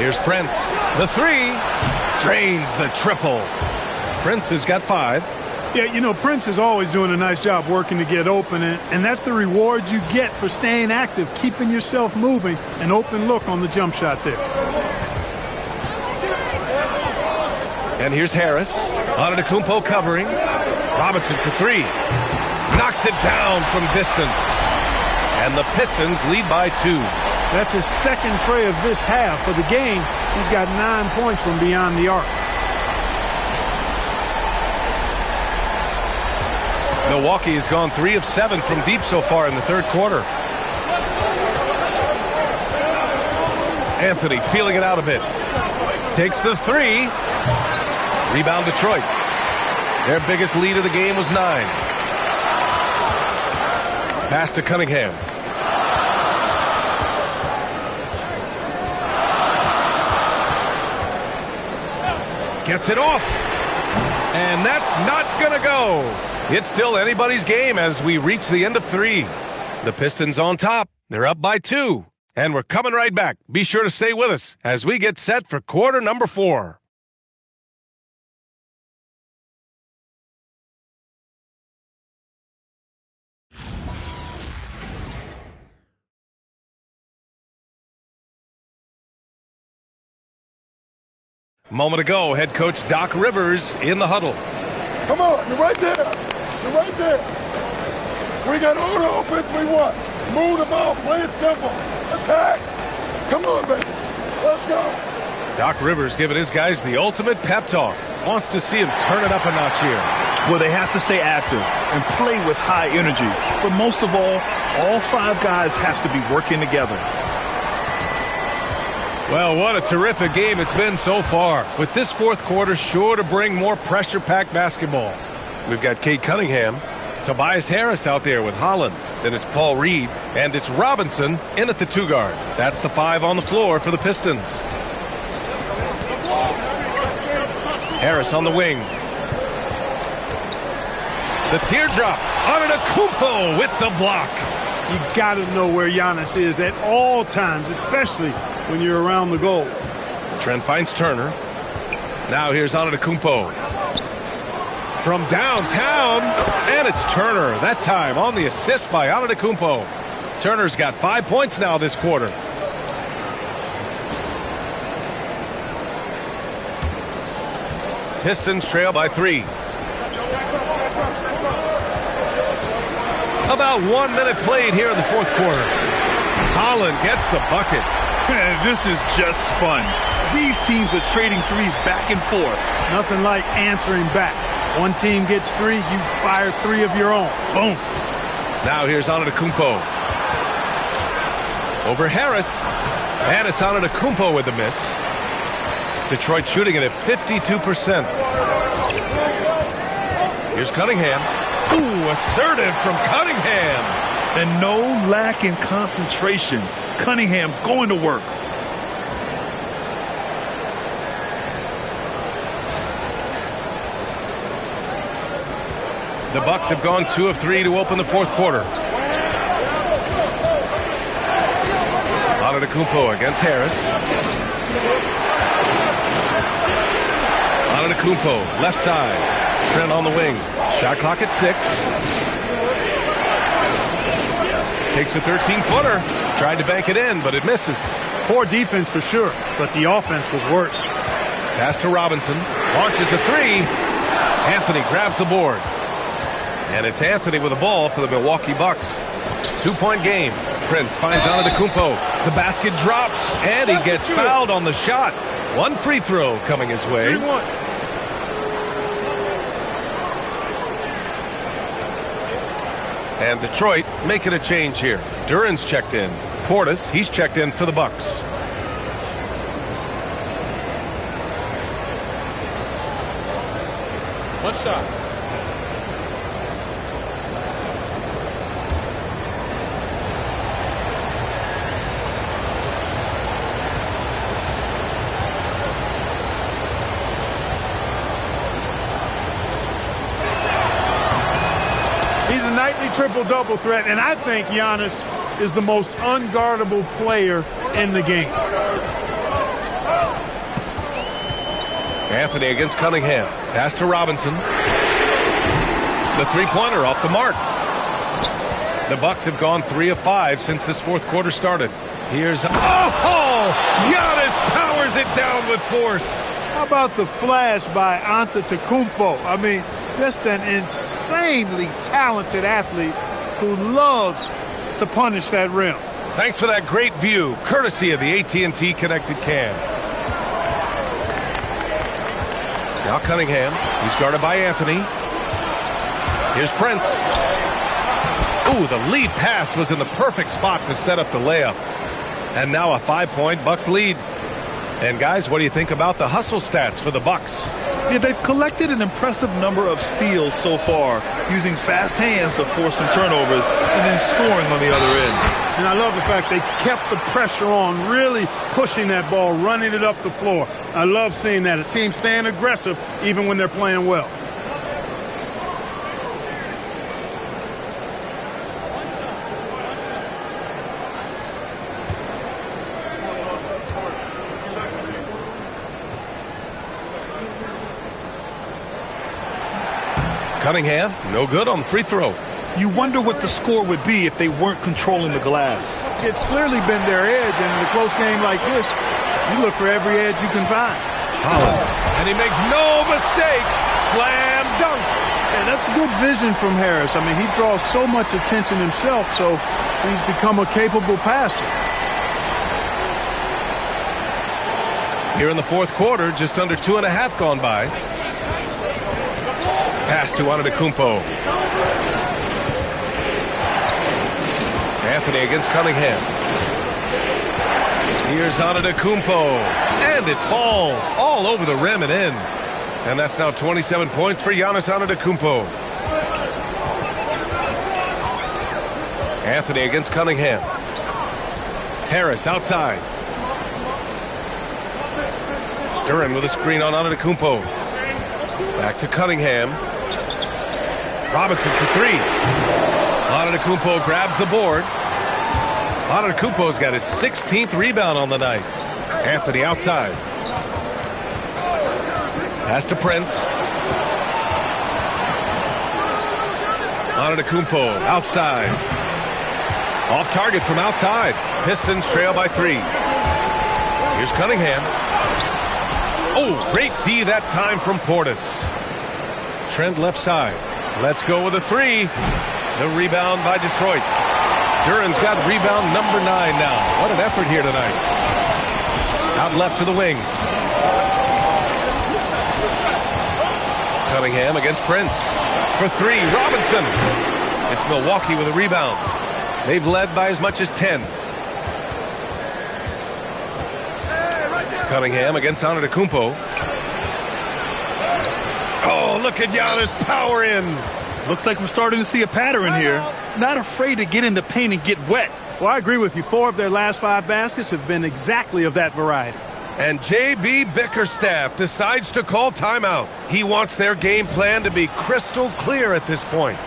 Here's Prince. The 3. Drains the triple. Prince has got 5. Yeah, you know, Prince is always doing a nice job working to get open, and that's the reward you get for staying active, keeping yourself moving, an open look on the jump shot there. And here's Harris. Antetokounmpo covering. Robinson for 3. Knocks it down from distance. And the Pistons lead by 2. That's his second tray of this half. For the game, he's got 9 points from beyond the arc. Milwaukee has gone 3 of 7 from deep so far in the third quarter. Anthony feeling it out a bit. Takes the 3. Rebound Detroit. Their biggest lead of the game was 9. Pass to Cunningham. Gets it off. And that's not going to go. It's still anybody's game as we reach the end of 3. The Pistons on top. They're up by 2. And we're coming right back. Be sure to stay with us as we get set for quarter number 4. Moment ago, head coach Doc Rivers in the huddle. Come on, you're right there. You're right there. We got all the offense we want. Move the ball, play it simple. Attack. Come on, baby. Let's go. Doc Rivers giving his guys the ultimate pep talk. Wants to see him turn it up a notch here. Well, they have to stay active and play with high energy. But most of all 5 guys have to be working together. Well, what a terrific game it's been so far. With this fourth quarter sure to bring more pressure-packed basketball. We've got Cade Cunningham, Tobias Harris out there with Holland. Then it's Paul Reed, and it's Robinson in at the 2 guard. That's the 5 on the floor for the Pistons. Harris on the wing. The teardrop. Antetokounmpo with the block. You got to know where Giannis is at all times, especially when you're around the goal. Trent finds Turner. Now here's Antetokounmpo. From downtown, and it's Turner. That time on the assist by Antetokounmpo. Turner's got 5 points now this quarter. Pistons trail by 3. About 1 minute played here in the fourth quarter. Holland gets the bucket. This is just fun. These teams are trading threes back and forth. Nothing like answering back. One team gets 3, you fire 3 of your own. Boom. Now here's Antetokounmpo. Over Harris. And it's Antetokounmpo with the miss. Detroit shooting it at 52%. Here's Cunningham. Ooh, assertive from Cunningham. And no lack in concentration. Cunningham going to work. The Bucks have gone 2 of 3 to open the fourth quarter. Antetokounmpo against Harris. Antetokounmpo, left side. Trent on the wing. Shot clock at 6. Takes a 13-footer. Tried to bank it in, but it misses. Poor defense for sure, but the offense was worse. Pass to Robinson. Launches a 3. Anthony grabs the board. And it's Anthony with the ball for the Milwaukee Bucks. 2-point game. Prince finds Antetokounmpo. The basket drops, and he gets fouled on the shot. 1 free throw coming his way. 3-1. And Detroit making a change here. Duran's checked in. Portis, he's checked in for the Bucks. One shot. He's a nightly triple-double threat, and I think Giannis is the most unguardable player in the game. Anthony against Cunningham. Pass to Robinson. The three-pointer off the mark. The Bucks have gone 3 of 5 since this fourth quarter started. Here's... Oh! Giannis powers it down with force. How about the flash by Antetokounmpo? I mean, just an insanely talented athlete who loves to punish that rim. Thanks for that great view, courtesy of the AT&T Connected Cam. Now Cunningham. He's guarded by Anthony. Here's Prince. Ooh, the lead pass was in the perfect spot to set up the layup. And now a 5-point Bucks lead. And guys, what do you think about the hustle stats for the Bucks? Yeah, they've collected an impressive number of steals so far, using fast hands to force some turnovers and then scoring on the other end. And I love the fact they kept the pressure on, really pushing that ball, running it up the floor. I love seeing that. A team staying aggressive even when they're playing well. Cunningham, no good on the free throw. You wonder what the score would be if they weren't controlling the glass. It's clearly been their edge, and in a close game like this, you look for every edge you can find. Holland, and he makes no mistake. Slam dunk. Yeah, that's good vision from Harris. I mean, he draws so much attention himself, so he's become a capable passer. Here in the fourth quarter, just under 2.5 gone by. Pass to Antetokounmpo. Anthony against Cunningham. Here's Antetokounmpo. And it falls all over the rim and in. And that's now 27 points for Giannis Antetokounmpo. Anthony against Cunningham. Harris outside. Duran with a screen on Antetokounmpo. Back to Cunningham. Robinson for three. Antetokounmpo grabs the board. Antetokounmpo's got his 16th rebound on the night. Anthony outside. Pass to Prince. Antetokounmpo outside. Off target from outside. Pistons trail by 3. Here's Cunningham. Oh, great D that time from Portis. Trent left side. Let's go with a 3. The rebound by Detroit. Duran's got rebound number 9 now. What an effort here tonight. Out left to the wing. Cunningham against Prince. For 3, Robinson. It's Milwaukee with a rebound. They've led by as much as 10. Cunningham against Antetokounmpo. Oh, look at Giannis power in. Looks like we're starting to see a pattern here. Not afraid to get in the paint and get wet. Well, I agree with you. 4 of their last 5 baskets have been exactly of that variety. And J.B. Bickerstaff decides to call timeout. He wants their game plan to be crystal clear at this point.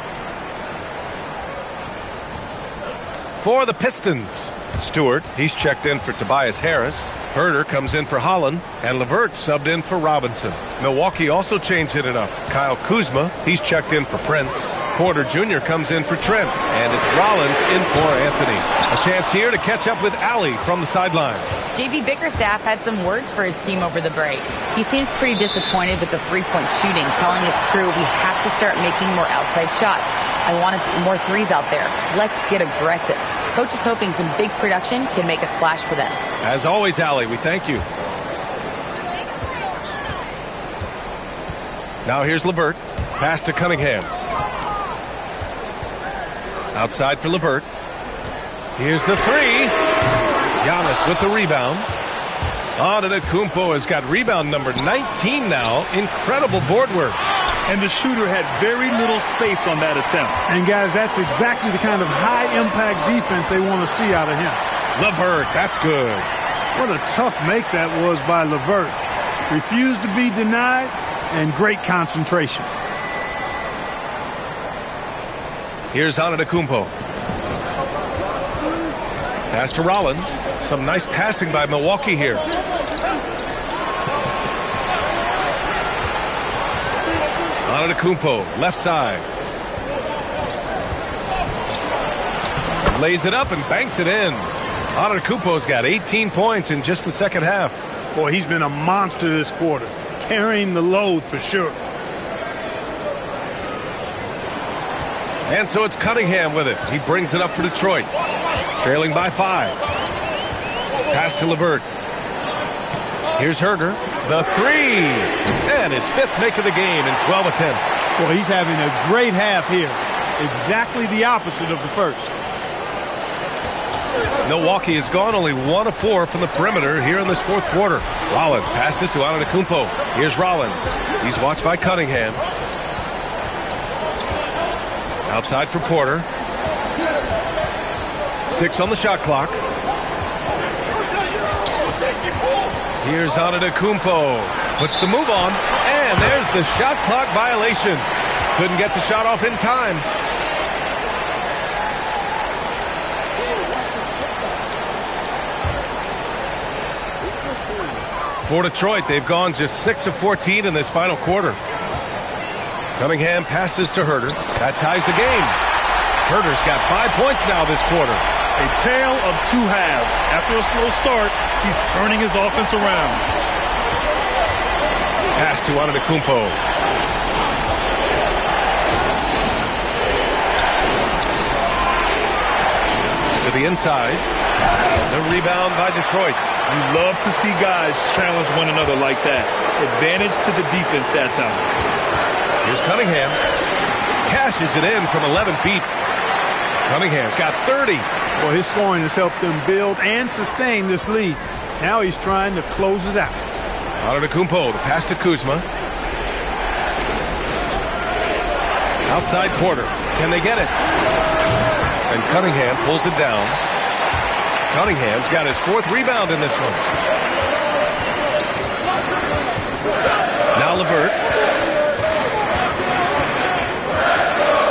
For the Pistons, Stewart, he's checked in for Tobias Harris. Herter comes in for Holland, and LeVert subbed in for Robinson. Milwaukee also changed it up. Kyle Kuzma, he's checked in for Prince. Porter Jr. comes in for Trent, and it's Rollins in for Anthony. A chance here to catch up with Allie from the sideline. J.B. Bickerstaff had some words for his team over the break. He seems pretty disappointed with the three-point shooting, telling his crew we have to start making more outside shots. I want to see more threes out there. Let's get aggressive. Coach is hoping some big production can make a splash for them. As always, Allie, we thank you. Now here's LeVert. Pass to Cunningham. Outside for LeVert. Here's the 3. Giannis with the rebound. Antetokounmpo has got rebound number 19 now. Incredible board work. And the shooter had very little space on that attempt. And, guys, that's exactly the kind of high-impact defense they want to see out of him. LeVert, that's good. What a tough make that was by LeVert. Refused to be denied, and great concentration. Here's Antetokounmpo. Pass to Rollins. Some nice passing by Milwaukee here. Antetokounmpo, left side. Lays it up and banks it in. Antetokounmpo's got 18 points in just the second half. Boy, he's been a monster this quarter, carrying the load for sure. And so it's Cunningham with it. He brings it up for Detroit. Trailing by 5. Pass to LeVert. Here's Herter. The 3. And his 5th make of the game in 12 attempts. Boy, he's having a great half here. Exactly the opposite of the first. Milwaukee has gone only 1 of 4 from the perimeter here in this fourth quarter. Rollins passes to Antetokounmpo. Here's Rollins. He's watched by Cunningham. Outside for Porter. 6 on the shot clock. Here's Antetokounmpo. Puts the move on. And there's the shot clock violation. Couldn't get the shot off in time. For Detroit, they've gone just 6 of 14 in this final quarter. Cunningham passes to Herter. That ties the game. Herter's got 5 points now this quarter. A tale of 2 halves. After a slow start, he's turning his offense around. Pass to Antetokounmpo. To the inside. The rebound by Detroit. You love to see guys challenge one another like that. Advantage to the defense that time. Here's Cunningham. Cashes it in from 11 feet. Cunningham's got 30. Well, his scoring has helped them build and sustain this lead. Now he's trying to close it out. Antetokounmpo, the pass to Kuzma. Outside Porter. Can they get it? And Cunningham pulls it down. Cunningham's got his 4th rebound in this one. Now LeVert.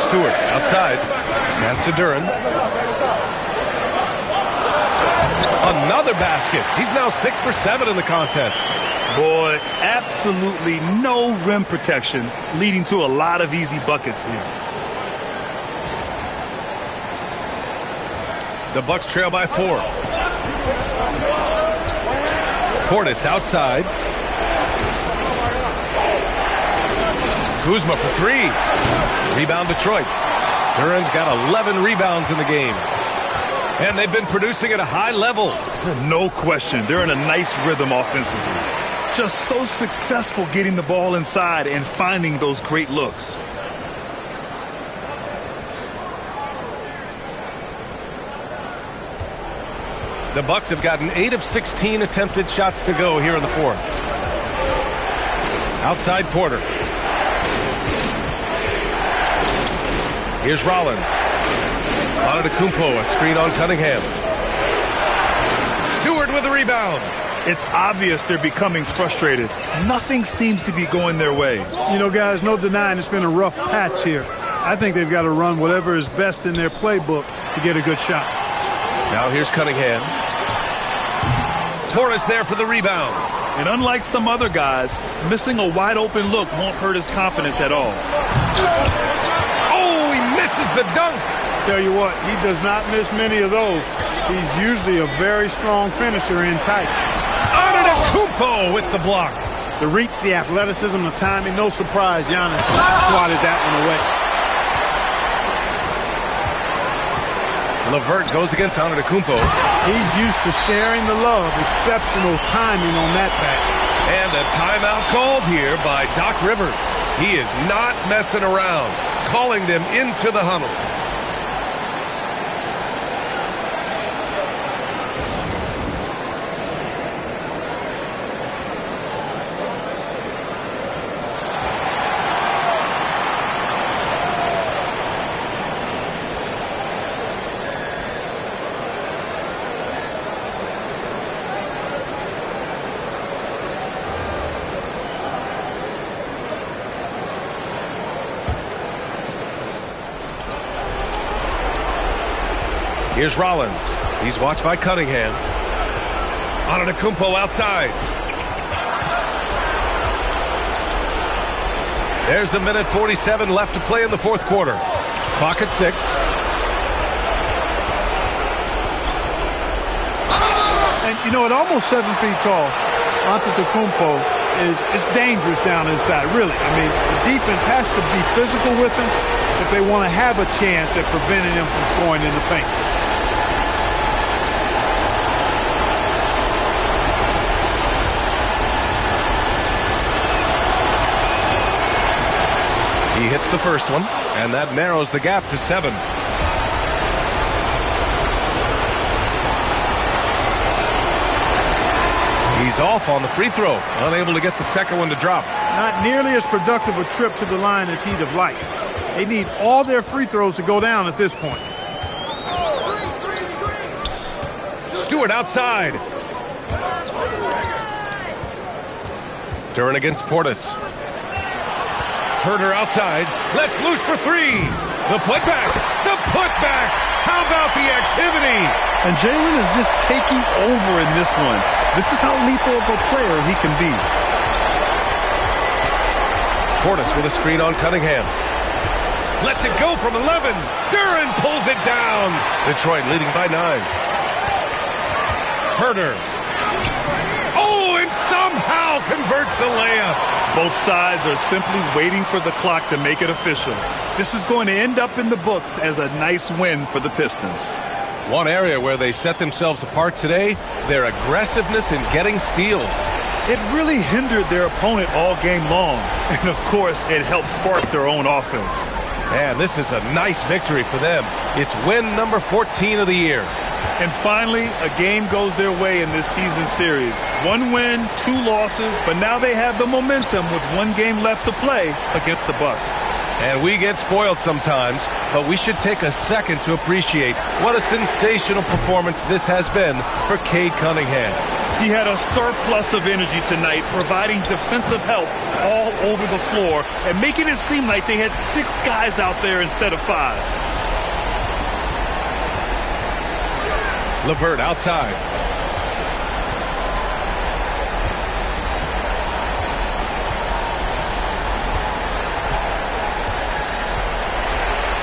Stewart outside. Pass to Duren. Another basket. He's now 6 for 7 in the contest. Boy, absolutely no rim protection, leading to a lot of easy buckets here. The Bucks trail by 4. Portis outside. Kuzma for 3. Rebound Detroit. Duren's got 11 rebounds in the game. And they've been producing at a high level. No question. They're in a nice rhythm offensively. Just so successful getting the ball inside and finding those great looks. The Bucks have gotten 8 of 16 attempted shots to go here in the 4th. Outside Porter. Here's Rollins. Antetokounmpo, a screen on Cunningham. Stewart with the rebound. It's obvious they're becoming frustrated. Nothing seems to be going their way. You know, guys, no denying it's been a rough patch here. I think they've got to run whatever is best in their playbook to get a good shot. Now here's Cunningham. Portis there for the rebound. And unlike some other guys, missing a wide open look won't hurt his confidence at all. Oh, he misses the dunk. Tell you what, he does not miss many of those. He's usually a very strong finisher in tight. Antetokounmpo with the block. The reach, the athleticism, the timing, no surprise Giannis swatted that one away. LeVert goes against Antetokounmpo. He's used to sharing the love. Exceptional timing on that pass. And a timeout called here by Doc Rivers. He is not messing around, calling them into the huddle. Here's Rollins. He's watched by Cunningham. Antetokounmpo outside. There's a minute 47 left to play in the 4th quarter. Clock at 6. And, you know, at almost 7 feet tall, Antetokounmpo is dangerous down inside, really. I mean, the defense has to be physical with him if they want to have a chance at preventing him from scoring in the paint. He hits the first one, and that narrows the gap to 7. He's off on the free throw, unable to get the second one to drop. Not nearly as productive a trip to the line as he'd have liked. They need all their free throws to go down at this point. Stewart outside. Duren against Portis. Herter outside. Let's loose for 3. The putback. The putback. How about the activity? And Jalen is just taking over in this one. This is how lethal of a player he can be. Portis with a screen on Cunningham. Lets it go from 11. Duren pulls it down. Detroit leading by 9. Herter. Oh, and somehow Oh, converts the layup. Both sides are simply waiting for the clock to make it official. This is going to end up in the books as a nice win for the Pistons. One area where they set themselves apart today, their aggressiveness in getting steals. It really hindered their opponent all game long. And, of course, it helped spark their own offense. And this is a nice victory for them. It's win number 14 of the year. And finally, a game goes their way in this season series. 1 win, 2 losses, but now they have the momentum with 1 game left to play against the Bucks. And we get spoiled sometimes, but we should take a second to appreciate what a sensational performance this has been for Cade Cunningham. He had a surplus of energy tonight, providing defensive help all over the floor and making it seem like they had 6 guys out there instead of 5. LeVert outside.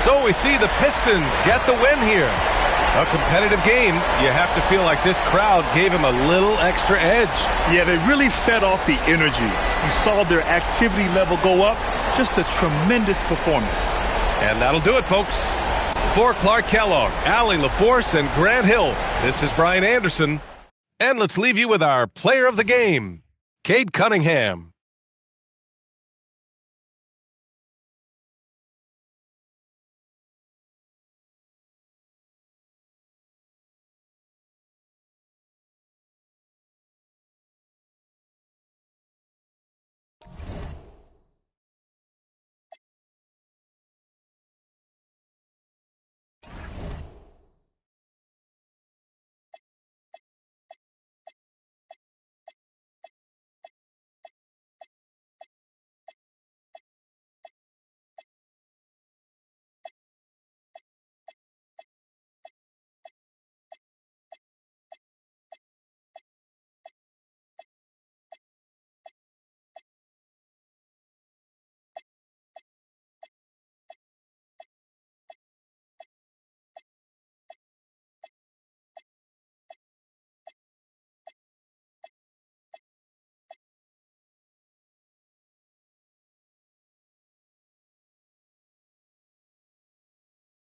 So we see the Pistons get the win here. A competitive game. You have to feel like this crowd gave him a little extra edge. Yeah, they really fed off the energy. You saw their activity level go up. Just a tremendous performance. And that'll do it, folks. For Clark Kellogg, Allie LaForce, and Grant Hill, this is Brian Anderson. And let's leave you with our player of the game, Cade Cunningham.